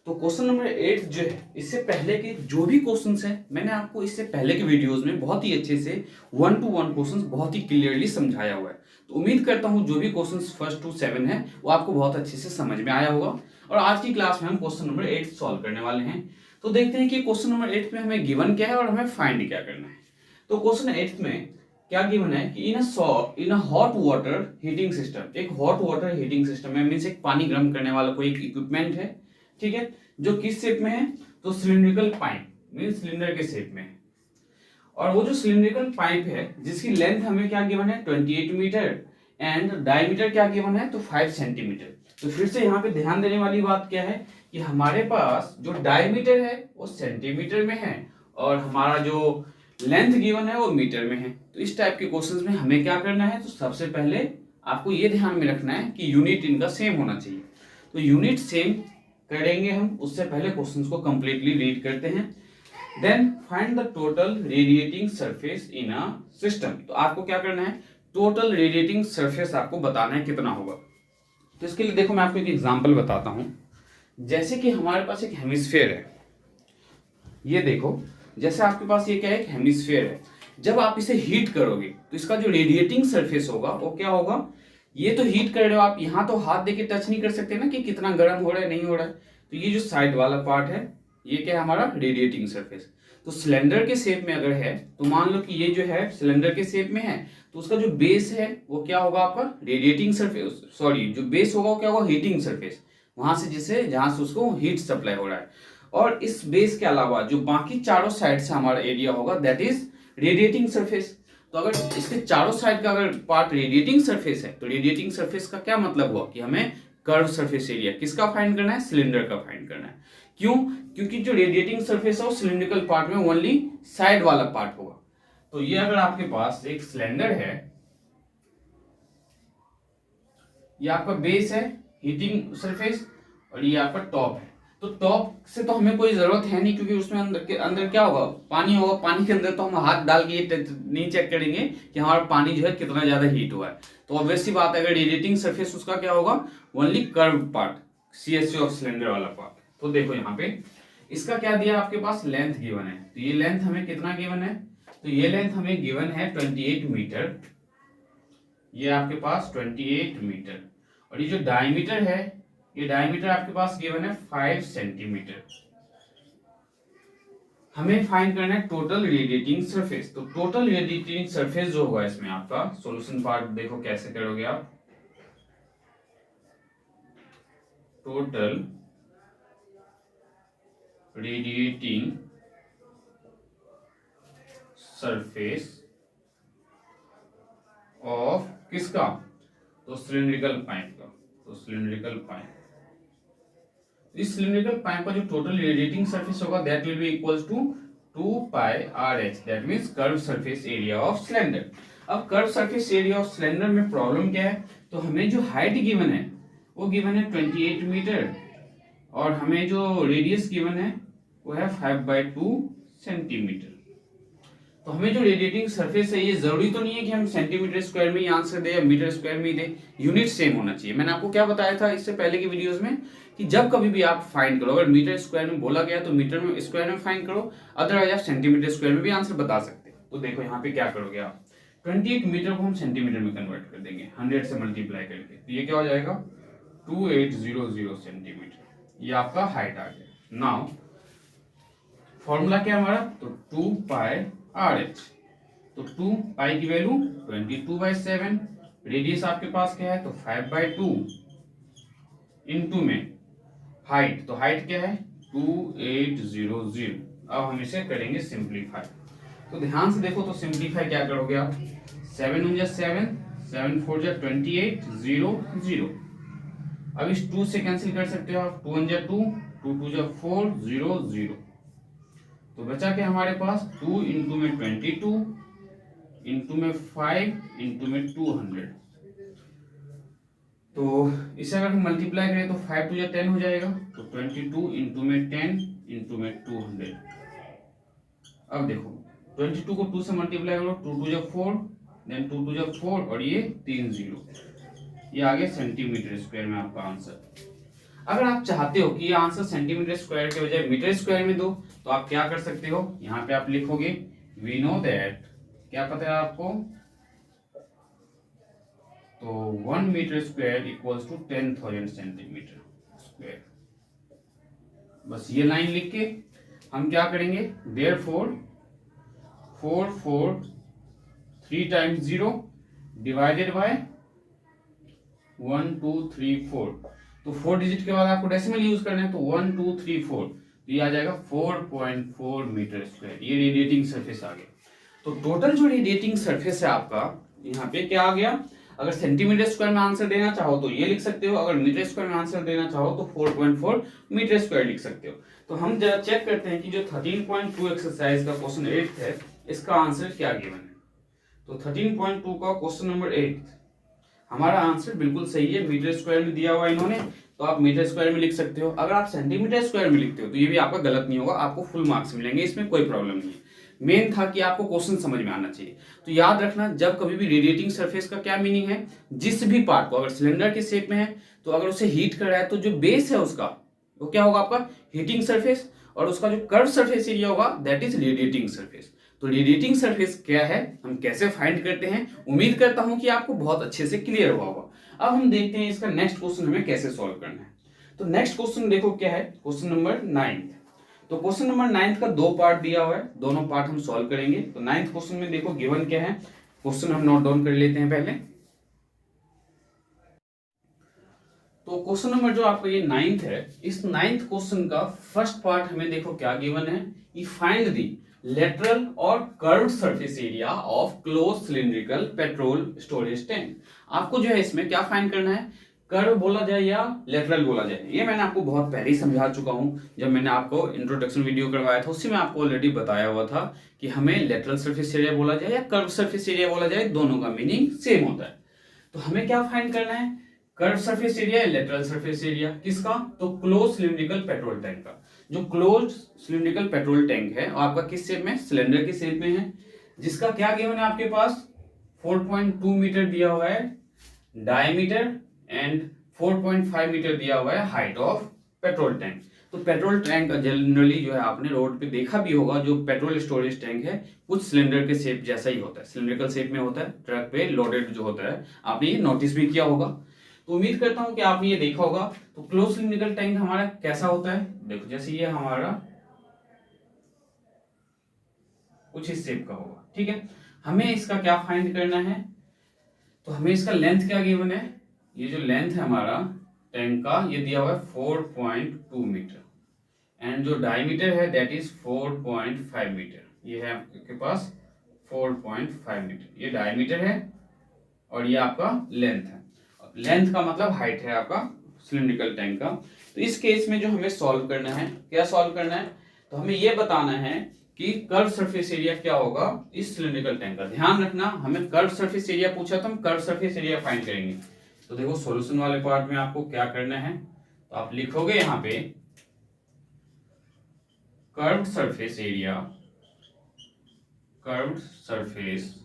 तो क्वेश्चन नंबर 8 जो है, इससे पहले के जो भी क्वेश्चंस हैं मैंने आपको इससे पहले के वीडियोस में बहुत ही अच्छे से 1 to 1 क्वेश्चंस बहुत ही क्लियरली समझाया हुआ है। तो उम्मीद करता हूं जो भी क्वेश्चंस 1 to 7 है वो आपको बहुत अच्छे से समझ में आया होगा। और आज की क्लास में हम क्वेश्चन नंबर 8 सॉल्व करने वाले हैं। तो देखते हैं कि क्वेश्चन नंबर 8 में हमें गिवन क्या है और हमें फाइंड क्या करना है। तो क्वेश्चन 8 में क्या गिवन है कि in a hot water heating system, एक हॉट वाटर हीटिंग सिस्टम है, मींस एक पानी गर्म करने वाला कोई एक इक्विपमेंट है, ठीक है, जो किस शेप में है, तो सिलिंड्रिकल पाइप, मींस सिलेंडर के शेप में है। और वो जो सिलिंड्रिकल पाइप है जिसकी लेंथ हमें क्या गिवन है 28 मीटर एंड डायमीटर क्या गिवन है, तो 5 सेंटीमीटर। तो फिर से यहाँ पे ध्यान देने वाली बात क्या है कि हमारे पास जो डायमीटर है वो सेंटीमीटर में है और हमारा जो लेंथ गिवन है वो मीटर में है। तो इस टाइप के क्वेश्चंस में हमें क्या करना है, तो सबसे पहले आपको ये ध्यान में रखना है कि यूनिट इनका सेम होना चाहिए। तो यूनिट सेम करेंगे हम, उससे पहले क्वेश्चंस को कंप्लीटली रीड करते हैं। Then find the total radiating surface in a system. तो आपको क्या करना है, टोटल रेडिएटिंग सरफेस आपको बताना है कितना होगा। तो इसके लिए देखो मैं आपको एक एग्जांपल बताता हूं। जैसे कि हमारे पास एक हेमिस्फीयर है, ये देखो, जैसे आपके पास ये क्या है, एक हेमिस्फीयर है। जब आप इसे हीट करोगे तो इसका जो रेडिएटिंग सरफेस होगा वो क्या होगा, ये तो हीट कर रहे हो आप, यहाँ तो हाथ देके टच नहीं कर सकते ना कि कितना गर्म हो रहा है नहीं हो रहा है। तो ये जो साइड वाला पार्ट है ये क्या है, हमारा रेडिएटिंग सरफेस। तो सिलेंडर के शेप में अगर है तो मान लो कि ये जो है सिलेंडर के शेप में है, तो उसका जो बेस है वो क्या होगा आपका रेडिएटिंग सरफेस, सॉरी जो बेस होगा वो क्या होगा हीटिंग सरफेस, वहां से जिसे जहां से उसको हीट सप्लाई हो रहा है। और इस बेस के अलावा जो बाकी चारों साइड से हमारा एरिया होगा दैट इज रेडिएटिंग सरफेस। तो अगर इसके चारों साइड का अगर पार्ट रेडिएटिंग सरफेस है तो रेडिएटिंग सरफेस का क्या मतलब हुआ कि हमें कर्व सरफेस एरिया किसका फाइंड करना है, सिलेंडर का फाइंड करना है। क्यों, क्योंकि जो रेडिएटिंग सरफेस है वो सिलिंड्रिकल पार्ट में ओनली साइड वाला पार्ट होगा। तो ये अगर आपके पास एक सिलेंडर है, ये आपका बेस है हीटिंग सरफेस और ये आपका टॉप है। तो टॉप से तो हमें कोई जरूरत है नहीं क्योंकि उसमें अंदर क्या होगा, पानी होगा। पानी के अंदर तो हम हाथ डाल के नहीं चेक करेंगे कि हमारा पानी जो है कितना ज्यादा हीट हुआ है। तो ऑब्वियस सी बात है अगर रेडिएटिंग सरफेस उसका क्या होगा, only curve part, CSC of cylinder वाला पार्ट। तो देखो यहाँ पे इसका क्या दिया आपके पास, लेंथ गिवन है। तो ये लेंथ हमें कितना गिवन है, तो ये लेंथ हमें गिवन है 28 मीटर, ये आपके पास 28 मीटर। और ये जो डायमीटर है, ये डायमीटर आपके पास गिवन है 5 सेंटीमीटर। हमें फाइंड करना है टोटल रेडिएटिंग सरफेस। तो टोटल रेडिएटिंग सरफेस जो होगा इसमें आपका सॉल्यूशन पार्ट देखो कैसे करोगे आप, टोटल रेडिएटिंग सरफेस ऑफ किसका, तो सिलिंड्रिकल पाइप का। तो सिलिंड्रिकल पाइप, इस सिलिंड्रिकल पाइप का जो टोटल रेडिएटिंग सरफेस होगा that will be equals to 2 pi r h, that means curve surface area of cylinder. अब curve surface area of cylinder में प्रॉब्लम क्या है, तो हमें जो हाइट गिवन है वो गिवन है 28 मीटर और हमें जो रेडियस गिवन है वो है 5/2 सेंटीमीटर। तो हमें जो रेडिएटिंग सरफेस है ये जरूरी तो नहीं है कि हम सेंटीमीटर स्क्वायर में ही आंसर दे या मीटर स्क्वायर में ही दे, यूनिट सेम होना चाहिए। मैंने आपको क्या बताया था इससे पहले की वीडियोस में कि जब कभी भी आप फाइंड करो, अगर मीटर स्क्वायर में बोला गया तो मीटर में स्क्वायर में फाइंड करो, अदरवाइज आप सेंटीमीटर स्क्वायर में भी आंसर बता सकते हैं। तो देखो यहाँ पे क्या करोगे आप, 28 मीटर को हम सेंटीमीटर में कन्वर्ट कर देंगे 100 से मल्टीप्लाई करके, तो ये क्या हो जाएगा 2800 सेंटीमीटर, ये आपका हाइट आ गया। नाउ फॉर्मूला क्या हमारा, तो 2 पाई आर एच, तो 2 पाई की वैल्यू 22/7, रेडियस आपके पास क्या है तो 5/2 इंटू में हाइट, तो हाइट क्या है 2800। अब हम इसे करेंगे सिंप्लीफाई, तो ध्यान से देखो, तो सिंप्लीफाई क्या करोगे आप, 7 × 7, 7 × 4 = 28, 0 0। अब इस 2 से कैंसिल कर सकते हो आप, 2 × 2, 2 × 4, 0 0। तो बचा क्या हमारे पास 2 इंटू में 22 इंटू में 5 इंटू में 200। तो इसे अगर हम मल्टीप्लाई करें तो 5 × 2 = 10 हो जाएगा, तो 22 इंटू में 10 इंटू में 200। अब देखो 22 को 2 से मल्टीप्लाई करो, 2 × 2 = 4, देन 2 × 2 = 4 और ये 3 0, ये आ गया सेंटीमीटर स्क्वायर में आपका आंसर। अगर आप चाहते हो कि ये आंसर सेंटीमीटर स्क्वायर के बजाय मीटर स्क्वायर में दो, तो आप क्या कर सकते हो, यहाँ पे आप लिखोगे वी नो दैट, क्या पता है आपको, तो 1 metre square equals to 10,000 centimetre square. बस ये लाइन लिख के हम क्या करेंगे, देयरफॉर 4 4 3 टाइम्स 0 डिवाइडेड बाय 1 2 3 4, तो 4 डिजिट के बाद आपको डेसिमल यूज करना है, तो 1 2 3 4, तो ये आ जाएगा 4.4 मीटर स्क्वायर, ये रेडिएटिंग सरफेस आ गया। तो टोटल जो रेडिएटिंग सरफेस है आपका यहाँ पे क्या आ गया, अगर सेंटीमीटर स्क्वायर में आंसर देना चाहो तो ये लिख सकते हो, अगर मीटर स्क्वायर में आंसर देना चाहो तो 4.4 मीटर स्क्वायर लिख सकते हो। तो हम जरा चेक करते हैं कि जो 13.2 एक्सरसाइज का क्वेश्चन 8 है इसका आंसर क्या गिवन है। तो 13.2 का क्वेश्चन नंबर 8 हमारा आंसर बिल्कुल सही है, मीटर स्क्वायर में दिया हुआ इन्होंने, तो आप मीटर स्क्वायर में लिख सकते हो। अगर आप सेंटीमीटर स्क्वायर में लिखते हो तो ये भी आपका गलत नहीं होगा, आपको फुल मार्क्स मिलेंगे, इसमें कोई प्रॉब्लम नहीं है। मेन था कि आपको क्वेश्चन समझ में आना चाहिए। तो याद रखना, जब कभी भी रेडिएटिंग सरफेस का क्या मीनिंग है, जिस भी पार्ट को अगर सिलेंडर के शेप में है तो अगर उसे हीट कर रहा है तो जो बेस है उसका वो क्या होगा आपका हीटिंग सरफेस, और उसका जो कर्व सरफेस एरिया होगा दैट इज रेडिएटिंग सरफेस। तो रेडिएटिंग सरफेस क्या है, हम कैसे फाइंड करते हैं, उम्मीद करता हूं कि आपको बहुत अच्छे से क्लियर हुआ होगा। अब हम देखते हैं इसका नेक्स्ट क्वेश्चन हमें कैसे सॉल्व करना है। तो नेक्स्ट क्वेश्चन देखो क्या है, क्वेश्चन नंबर 9। तो क्वेश्चन नंबर 9 का 2 पार्ट दिया हुआ है, दोनों पार्ट हम सॉल्व करेंगे। तो 9th क्वेश्चन में देखो गिवन क्या है, क्वेश्चन हम नोट डाउन कर लेते हैं पहले। तो क्वेश्चन नंबर जो आपका ये 9th है, इस 9th क्वेश्चन का फर्स्ट पार्ट हमें देखो क्या गिवन है, कि फाइंड दी लेटरल और curved surface area of close cylindrical petrol storage tank. आपको जो है इसमें क्या फाइंड करना है, कर्व बोला जाए या लेटरल बोला जाए, ये मैंने आपको बहुत पहले ही समझा चुका हूं। जब मैंने आपको इंट्रोडक्शन वीडियो करवाया था उसी में आपको ऑलरेडी बताया हुआ था कि हमें लेटरल सरफेस एरिया बोला जाए या कर्व सरफेस एरिया बोला जाए, दोनों का मीनिंग सेम होता है। तो हमें क्या फाइंड करना है, कर्व सरफेस एरिया या लेटरल सरफेस एरिया किसका, तो क्लोज सिलिंड्रिकल पेट्रोल टैंक का। जो क्लोज सिलिंड्रिकल पेट्रोल टैंक है और आपका किस शेप में, सिलेंडर के शेप में है, जिसका क्या गिवन है आपके पास 4.2 मीटर दिया हुआ है डायमीटर एंड 4.5 मीटर दिया हुआ है हाइट ऑफ पेट्रोल टैंक। तो पेट्रोल टैंक जनरली जो है आपने रोड पे देखा भी होगा, जो पेट्रोल स्टोरेज टैंक है कुछ सिलेंडर के शेप जैसा ही होता है, सिलिंड्रिकल शेप में होता है, ट्रक पे लोडेड जो होता है, आपने ये नोटिस भी किया होगा। तो उम्मीद करता हूं कि आपने ये देखा होगा। तो क्लोज सिलिंड्रिकल टैंक हमारा कैसा होता है, देखो जैसे ये हमारा कुछ इस शेप का होगा, ठीक है। हमें इसका क्या फाइंड करना है, तो हमें इसका लेंथ क्या गिवन है, ये जो लेंथ है हमारा टैंक का ये दिया हुआ है 4.2 मीटर एंड जो डायमीटर है दैट इज 4.5 मीटर। ये है आपके पास 4.5 मीटर, ये डायमीटर है और ये आपका लेंथ है। लेंथ का मतलब हाइट है आपका सिलिंड्रिकल टैंक का। तो इस केस में जो हमें सॉल्व करना है, क्या सॉल्व करना है, तो हमें ये बताना है कि कर्व सरफेस एरिया क्या होगा इस सिलिंड्रिकल टैंक का। ध्यान रखना, हमें कर्व सरफेस एरिया पूछा तो हम कर्व सरफेस एरिया फाइंड करेंगे। तो देखो सॉल्यूशन वाले पार्ट में आपको क्या करना है, तो आप लिखोगे यहाँ पे curve surface area, curve surface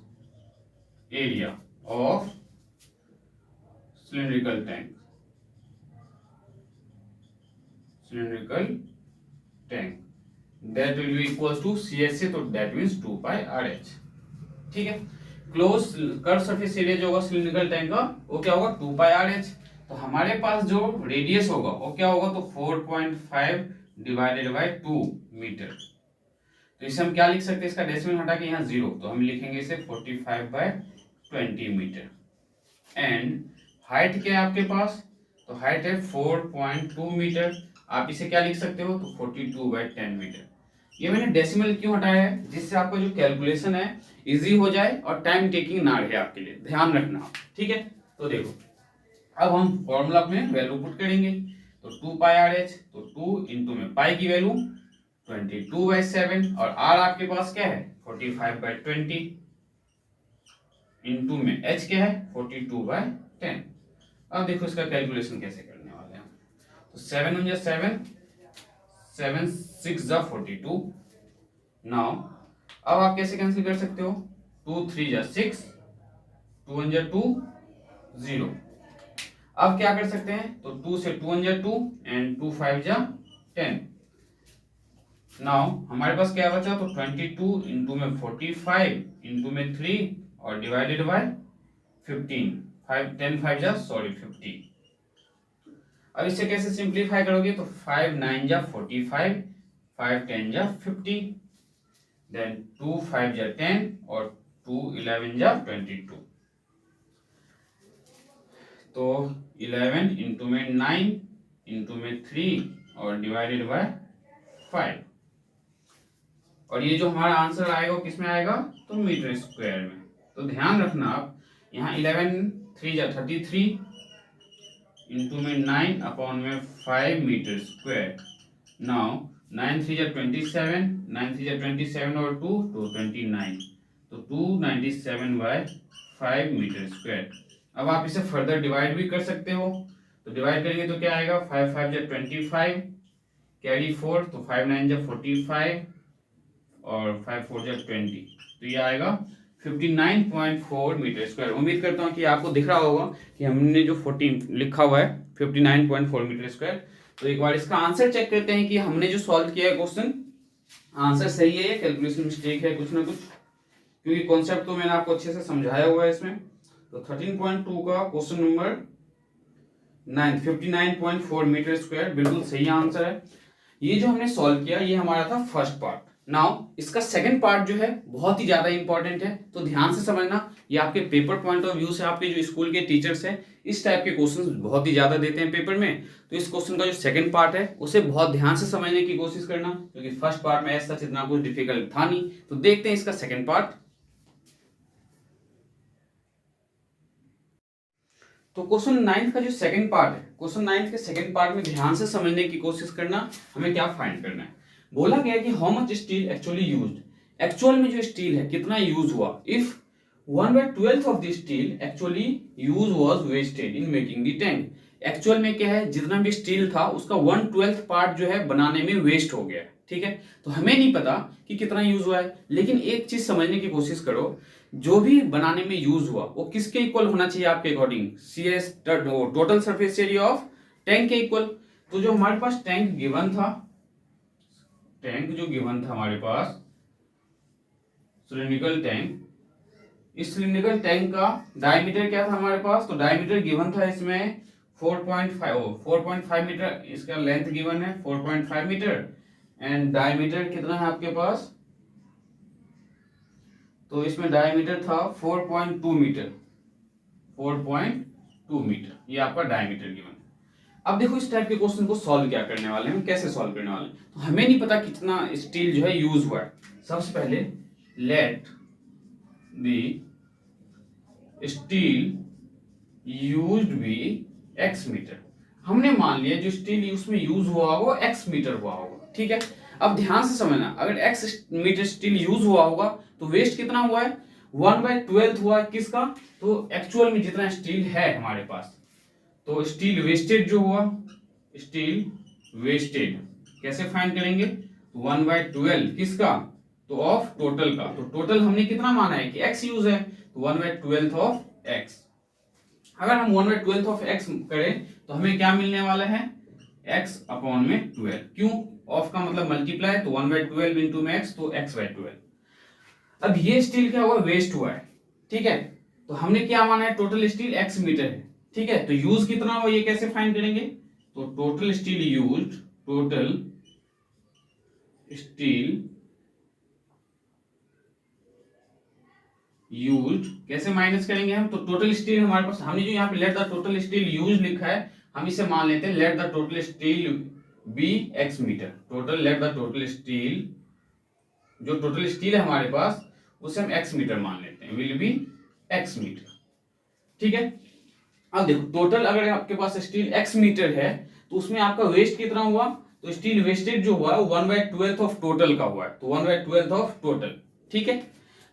area of cylindrical tank, cylindrical tank that will be equals to CSA, तो that means 2 pi RH। ठीक है, क्लोज कर्व सरफेस एरिया जो होगा सिलिंड्रिकल टैंक का वो क्या होगा 2 pi RH। तो हमारे पास जो रेडियस होगा वो क्या होगा, तो 4.5 डिवाइडेड बाय 2 मीटर। तो इसे हम क्या लिख सकते हैं, इसका डेसिमल हटा के यहाँ 0, तो हम लिखेंगे इसे 45/20 मीटर। एंड हाइट क्या है आपके पास, तो हाइट है 4.2 मीटर। आप इसे क्या लिख सकते हो, तो 42/10 मीटर। ये मैंने डेसिमल क्यों हटाया है, जिससे आपका जो कैलकुलेशन है इजी हो जाए और टाइम टेकिंग ना रहे आपके लिए, ध्यान रखना आप। ठीक है, तो देखो अब हम फॉर्मूला में वैल्यू पुट करेंगे। तो 2 पाई आर एच, तो 2 इंटू में पाई की वैल्यू 22/7 और आर आपके पास क्या है 45/20 इंटू में एच क्या है 42/10। अब देखो इसका कैलकुलेशन कैसे करने वाले हैं। तो 7 1 7, 7 6 42। नाउ अब आप कैसे कैंसिल कर सकते हो, 2 3 6, 2 1 2 0। अब क्या कर सकते हैं, तो 2 से 2 1 2 एंड 2 5 10। नाउ हमारे पास क्या बचा, तो 22 इंटू में 45 इंटू में 3 और डिवाइडेड बाय 15। 5 10 5 50। अब इसे कैसे सिंप्लीफाई करोगे, तो 5 9 45, 5 10 50, देन 2 5 10 और 2 11 22। तो 11 इंटू में 9 इंटू में 3 और डिवाइडेड बाय 5। और ये जो हमारा आंसर आएगा वो किस में आएगा, तो मीटर स्क्वायर में। तो ध्यान रखना आप, यहाँ 11 3 33 इंटू में 9 अपॉन में 5 मीटर स्क्वायर। नाउ 9 3 27, 9 3 27 और 2 तो 29, तो 297/5 मीटर स्क्वायर। अब आप इसे फर्दर डिवाइड भी कर सकते हो, तो डिवाइड करेंगे तो क्या आएगा, 5 5 25, कैरी 4, तो 5 9 45 और 5 4 20, तो ये आएगा 59.4 मीटर स्क्वायर। उम्मीद करता हूँ कि आपको दिख रहा होगा कि हमने जो 14 लिखा हुआ है 59.4 मीटर स्क्वायर। तो एक बार इसका आंसर चेक करते हैं कि हमने जो सॉल्व किया है क्वेश्चन, आंसर सही है या कैलकुलेशन मिस्टेक है कुछ ना कुछ, क्योंकि कॉन्सेप्ट तो मैंने आपको अच्छे से समझाया हुआ है इसमें। तो 13.2 का क्वेश्चन नंबर 9 59.4 मीटर स्क्वायर बिल्कुल सही आंसर है। ये जो हमने सॉल्व किया ये हमारा था फर्स्ट पार्ट। नाउ इसका सेकंड पार्ट जो है बहुत ही ज्यादा इंपॉर्टेंट है, तो ध्यान से समझना। ये आपके पेपर पॉइंट ऑफ व्यू से आपके जो स्कूल के टीचर्स हैं इस टाइप के क्वेश्चंस बहुत ही ज्यादा देते हैं पेपर में। तो इस क्वेश्चन का जो सेकंड पार्ट है उसे बहुत ध्यान से समझने की कोशिश करना, क्योंकि फर्स्ट पार्ट में ऐसा इतना कुछ डिफिकल्ट था नहीं। तो देखते हैं इसका सेकंड पार्ट। तो क्वेश्चन 9 का जो सेकंड पार्ट है, क्वेश्चन 9 के सेकंड पार्ट में ध्यान से समझने की कोशिश करना। हमें क्या फाइंड करना है, बोला गया कि how much steel actually used, actual में जो स्टील है कितना यूज हुआ। If 1/12 of the steel actually use was wasted in making the tank. Actual में क्या है, जितना भी स्टील था उसका 1/12 पार्ट जो है बनाने में वेस्ट हो गया। ठीक है, तो हमें नहीं पता कि कितना यूज हुआ है, लेकिन एक चीज समझने की कोशिश करो, जो भी बनाने में यूज हुआ वो किसके इक्वल होना चाहिए आपके according, CS total surface area of tank के इक्वल। तो जो हमारे पास टैंक गिवन था, टैंक जो गिवन था हमारे पास सिलिंड्रिकल टैंक, इस सिलिंड्रिकल टैंक का डायमीटर क्या था हमारे पास, तो डायमीटर गिवन था इसमें 4.5 मीटर, इसका लेंथ गिवन है 4.5 मीटर एंड डायमीटर कितना है आपके पास, तो इसमें डायमीटर था 4.2 मीटर, 4.2 मीटर ये आपका डायमीटर गिवन है। अब देखो इस टाइप के क्वेश्चन को सॉल्व क्या करने वाले हैं, कैसे सॉल्व करने वाले हैं। तो हमें नहीं पता कितना स्टील जो है यूज हुआ है। सबसे पहले let the steel used be x metre. हमने मान लिया जो स्टील उसमें यूज हुआ होगा एक्स मीटर हुआ होगा, ठीक है। अब ध्यान से समझना, अगर एक्स मीटर स्टील यूज हुआ होगा तो वेस्ट कितना हुआ है, 1/12 हुआ है किसका, तो एक्चुअल में जितना स्टील है हमारे पास, तो स्टील वेस्टेज जो हुआ, स्टील वेस्टेज कैसे फाइंड करेंगे, 1/12 किसका, तो ऑफ टोटल का। तो टोटल हमने कितना माना है कि x यूज है, तो 1/12 ऑफ x। अगर हम 1/12 ऑफ x करें तो हमें क्या मिलने वाला है, x अपॉन में 12। क्यों, ऑफ का मतलब मल्टीप्लाई, तो 1/12 इंटू में x, तो x/12। अब ये स्टील क्या हुआ, वेस्ट हुआ है, ठीक है। तो हमने क्या माना है, टोटल स्टील x मीटर है, ठीक है। तो यूज कितना हुआ ये कैसे फाइंड करेंगे, तो total steel used, total steel used कैसे माइनस करेंगे हम, तो टोटल स्टील हमारे पास, हमने जो यहाँ पे let the total steel use लिखा है, हम इसे मान लेते हैं let the total steel be x metre. Total let the total steel, जो टोटल स्टील है हमारे पास उसे हम एक्स मीटर मान लेते हैं, विल बी एक्स मीटर, ठीक है। अब देखो टोटल अगर आपके पास स्टील एक्स मीटर है तो उसमें आपका वेस्ट कितना हुआ, तो स्टील वेस्टेज जो हुआ है 1/12 ऑफ टोटल का हुआ है, तो 1/12 ऑफ टोटल, ठीक है।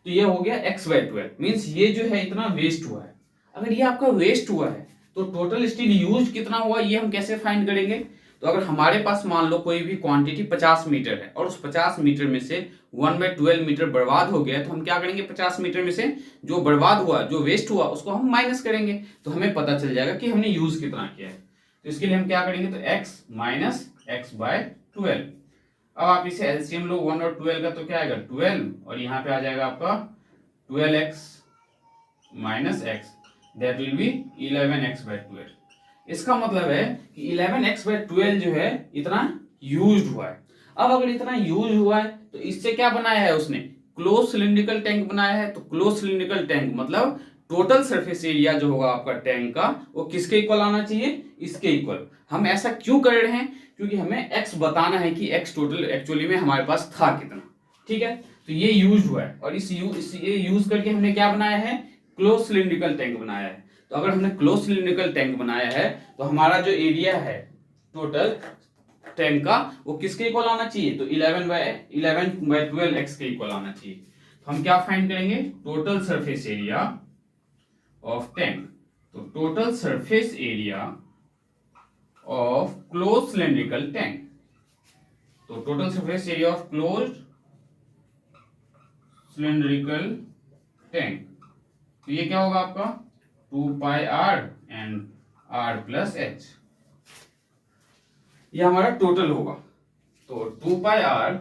तो ये हो गया x/12, मींस ये जो है इतना वेस्ट हुआ है। अगर ये आपका वेस्ट हुआ है तो टोटल स्टील यूज कितना हुआ ये हम कैसे फाइंड करेंगे, तो अगर हमारे पास मान लो कोई भी क्वांटिटी 50 मीटर है और उस 50 मीटर में से 1/12 मीटर बर्बाद हो गया, तो हम क्या करेंगे, 50 मीटर में से जो बर्बाद हुआ, जो वेस्ट हुआ, उसको हम माइनस करेंगे, तो हमें पता चल जाएगा कि हमने यूज कितना किया है। तो इसके लिए हम क्या करेंगे, तो x माइनस x/12। अब आप इसे एलसीएम लो 1 और 12 का, तो क्या आएगा 12, और यहाँ पे आ जाएगा आपका 12x minus x, that will B 11x/12। इसका मतलब है कि 11x/12 जो है इतना यूज्ड हुआ है। अब अगर इतना यूज हुआ है तो इससे क्या बनाया है उसने, क्लोज सिलिंड्रिकल टैंक बनाया है। तो क्लोज सिलिंड्रिकल टैंक मतलब टोटल सरफेस एरिया जो होगा आपका टैंक का, वो किसके इक्वल आना चाहिए, इसके इक्वल। हम ऐसा क्यों कर रहे हैं, क्योंकि हमें x बताना है कि x टोटल एक्चुअली में हमारे पास था कितना, ठीक है। तो ये यूज हुआ है और ये यूज करके हमने क्या बनाया है, क्लोज सिलिंड्रिकल टैंक बनाया है। तो अगर हमने क्लोज सिलिंड्रिकल टैंक बनाया है तो हमारा जो एरिया है टोटल टैंक का, वो किसके इक्वल आना चाहिए, तो 11/12 x के इक्वल आना चाहिए। तो हम क्या फाइंड करेंगे, total surface area of tank. तो total surface area of close cylindrical tank, तो total surface area of closed cylindrical tank, तो ये क्या होगा आपका 2πr and r plus h, ये हमारा टोटल होगा। तो 2πr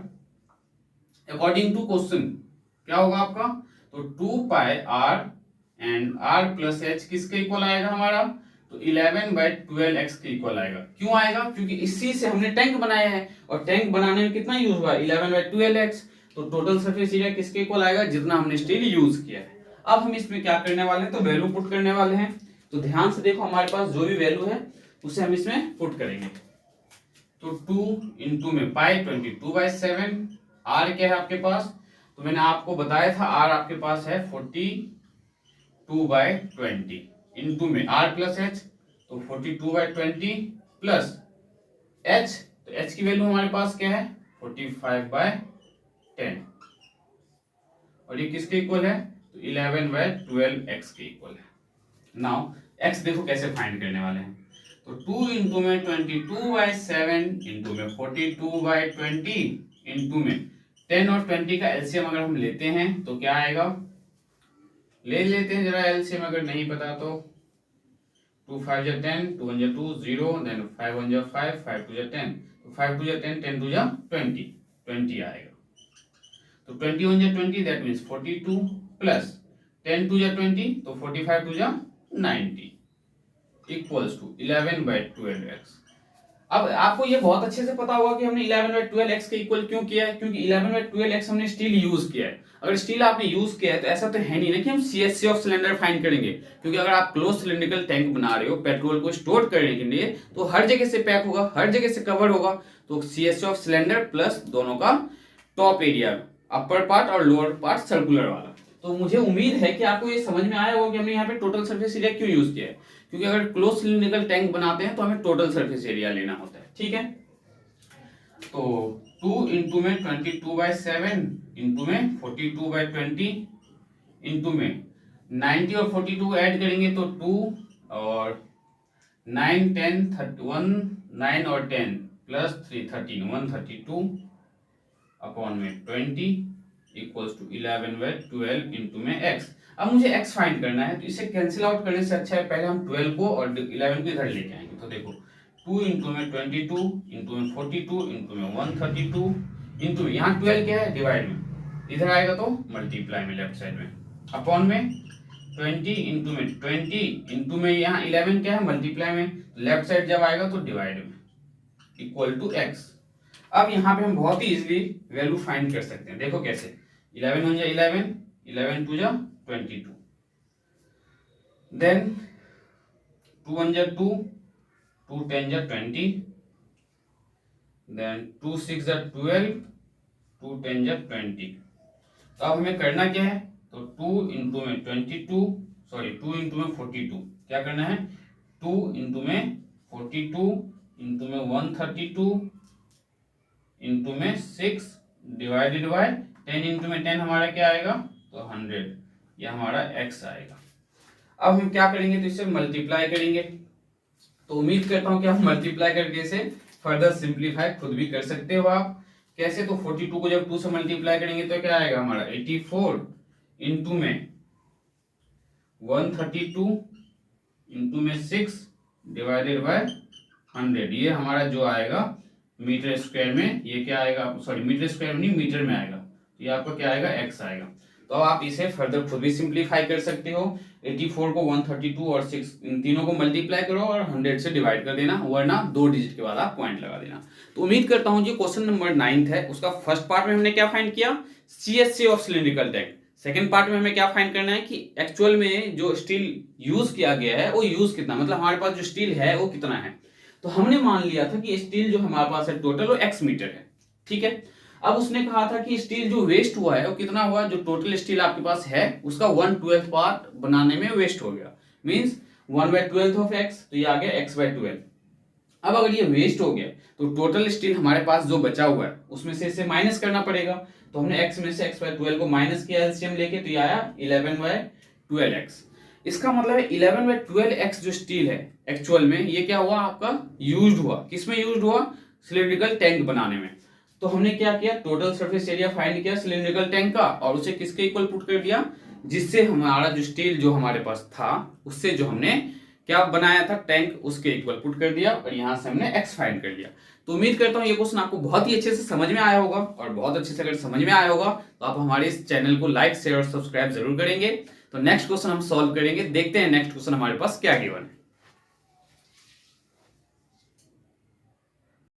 अकॉर्डिंग टू क्वेश्चन क्या होगा आपका, तो 2πr and r plus h किसके इक्वल आएगा हमारा, तो 11/12 x के इक्वल आएगा। क्यों आएगा, क्योंकि इसी से हमने टैंक बनाया है और टैंक बनाने में कितना यूज हुआ है, 11/12 x। तो टोटल सरफेस एरिया किसके इक्वल आएगा, जितना हमने स्टील यूज किया है। अब हम इसमें क्या करने वाले हैं, तो वैल्यू पुट करने वाले हैं। तो ध्यान से देखो, हमारे पास जो भी वैल्यू है उसे हम इसमें पुट करेंगे। तो 2 इंटू में पाई 22/7, आर क्या है आपके पास, तो मैंने आपको बताया था आर आपके पास है 42/20, इंटू में आर प्लस एच, तो 42/20 प्लस एच, तो एच की वैल्यू हमारे पास क्या है 45/10, और ये किसके इक्वल है, तो 11/12 x के इक्वल है। नाउ x देखो कैसे फाइंड करने वाले हैं, तो 2 इंटू में 22/7 इंटू में 42/20 इंटू में 10 और 20 का एलसीएम अगर हम लेते हैं तो क्या आएगा, ले लेते हैं जरा एलसीएम, अगर नहीं पता तो 2 5 जा 10, 2 1 जा 2 0, देन 5 1 जा 5, 5 2 जा 10, तो 5 2 जा 10, 10 2 जा 20, 20 आएगा। तो 21 जा 20, दैट मीन्स 42 प्लस 10 2 जा 20, तो 45 2 जा 90 इक्वल्स टू 11/12 x। अब आपको ये बहुत अच्छे से पता होगा कि हमने 11/12 x के इक्वल क्यों किया है, क्योंकि 11/12 x हमने स्टील यूज किया है। अगर स्टील आपने यूज किया है तो ऐसा तो है नहीं ना कि हम CHC ऑफ सिलेंडर फाइंड करेंगे, क्योंकि अगर आप क्लोज सिलिंड्रिकल टैंक बना रहे हो पेट्रोल को स्टोर करने के लिए, तो हर जगह से पैक होगा, हर जगह से कवर होगा। तो CHC ऑफ सिलेंडर प्लस दोनों का टॉप एरिया, अपर पार्ट और लोअर पार्ट सर्कुलर वाला, तो तो मुझे उम्मीद है कि आपको ये समझ में आया होगा कि हमने यहाँ पे टोटल सरफेस एरिया क्यों यूज किया है, क्योंकि अगर क्लोज सिलिंड्रिकल टैंक बनाते हैं तो हमें टोटल सरफेस एरिया लेना होता है। ठीक है, तो 2 इंटू में 22/7 इंटू में 42/20 इंटू में 90 और 42 ऐड करेंगे तो 2 और 9 10 31 9 और 10 प्लस 3 13 132 अपॉन में 20 इक्वल्स टू 11/12 इंटू में x। अब मुझे x फाइंड करना है, तो इसे कैंसिल आउट करने से अच्छा है पहले हम 12 को और 11 को इधर लेके आएंगे। तो देखो 2 इंटू में 22 इंटू में 42 इंटू में 132 इंटू में यहाँ 12 क्या है डिवाइड में, इधर आएगा तो मल्टीप्लाई में लेफ्ट साइड में, अपॉन में 20 इंटू में 20 इंटू में यहाँ 11 क्या है मल्टीप्लाई में, लेफ्ट साइड जब आएगा तो डिवाइड में, इक्वल टू x। अब यहाँ पे हम बहुत ही इजीली वैल्यू फाइंड कर सकते हैं। देखो कैसे, 11 1 जा 11, 11 2 जा 22, देन 2 1 जा 2, 2 10 जा 20, देन 2 6 जा 12, 2 10 जा 20। तो अब हमें करना क्या है, तो 2 इंटू में 2 इंटू में 42 क्या करना है, 2 इंटू में 42 इंटू में 132 इंटू में 6 डिवाइडेड बाय 10 इंटू में 10 हमारा क्या आएगा, तो 100, यह हमारा x आएगा। अब हम क्या करेंगे, तो इसे मल्टीप्लाई करेंगे। तो उम्मीद करता हूं कि आप मल्टीप्लाई करके इसे फर्दर सिंप्लीफाई खुद भी कर सकते हो। आप कैसे, तो 42 को जब 2 से मल्टीप्लाई करेंगे तो क्या आएगा हमारा 84 इंटू में 132 इंटू में 6 डिवाइडेड बाय 100, ये हमारा जो आएगा मीटर स्क्वायर में, ये क्या आएगा, सॉरी मीटर स्क्वायर में नहीं मीटर में आएगा, तो ये आपका क्या आएगा x आएगा। तो आप इसे फर्दर खुद भी सिंप्लीफाई कर सकते हो। 84 को 132 और 6 इन तीनों को मल्टीप्लाई करो और 100 से डिवाइड कर देना, वरना 2 डिजिट के बाद आप पॉइंट लगा देना। तो उम्मीद करता हूं जो क्वेश्चन नंबर 9 है उसका फर्स्ट पार्ट में हमने क्या फाइंड किया, CSC of cylindrical tank. Second part में हमें क्या फाइंड करना है कि एक्चुअल में जो स्टील यूज किया गया है वो यूज कितना, मतलब हमारे पास जो स्टील है वो कितना है। तो हमने मान लिया था कि स्टील जो हमारे पास है टोटल वो x मीटर है। ठीक है, अब उसने कहा था कि स्टील जो वेस्ट हुआ है वो कितना हुआ, जो टोटल स्टील आपके पास है उसका 1/12 पार्ट बनाने में वेस्ट हो गया, मींस 1/12 ऑफ x, तो ये आ गया x/12। अब अगर ये वेस्ट हो गया तो टोटल स्टील हमारे पास जो बचा हुआ है उसमें से इसे माइनस करना पड़ेगा। तो हमने x में से x/12 को माइनस किया एलसीएम लेके, तो ये आया 11/12x। इसका मतलब है 11/12x जो स्टील है एक्चुअल में ये क्या हुआ आपका यूज्ड हुआ, किसमें यूज्ड हुआ, सिलिंड्रिकल टैंक बनाने में। तो हमने क्या किया, टोटल सरफेस एरिया फाइंड किया सिलिंड्रिकल टैंक का और उसे किसके इक्वल पुट कर दिया, जिससे हमारा जो स्टील जो हमारे पास था उससे जो हमने क्या बनाया था टैंक उसके इक्वल पुट कर दिया और यहां से हमने x फाइंड कर लिया। तो उम्मीद करता हूं ये क्वेश्चन आपको बहुत ही अच्छे से समझ में आया होगा, और बहुत अच्छे से अगर समझ में आया होगा तो आप हमारे इस चैनल को लाइक शेयर और सब्सक्राइब जरूर करेंगे। तो नेक्स्ट क्वेश्चन हम सॉल्व करेंगे, देखते हैं नेक्स्ट क्वेश्चन हमारे पास क्या गिवन है।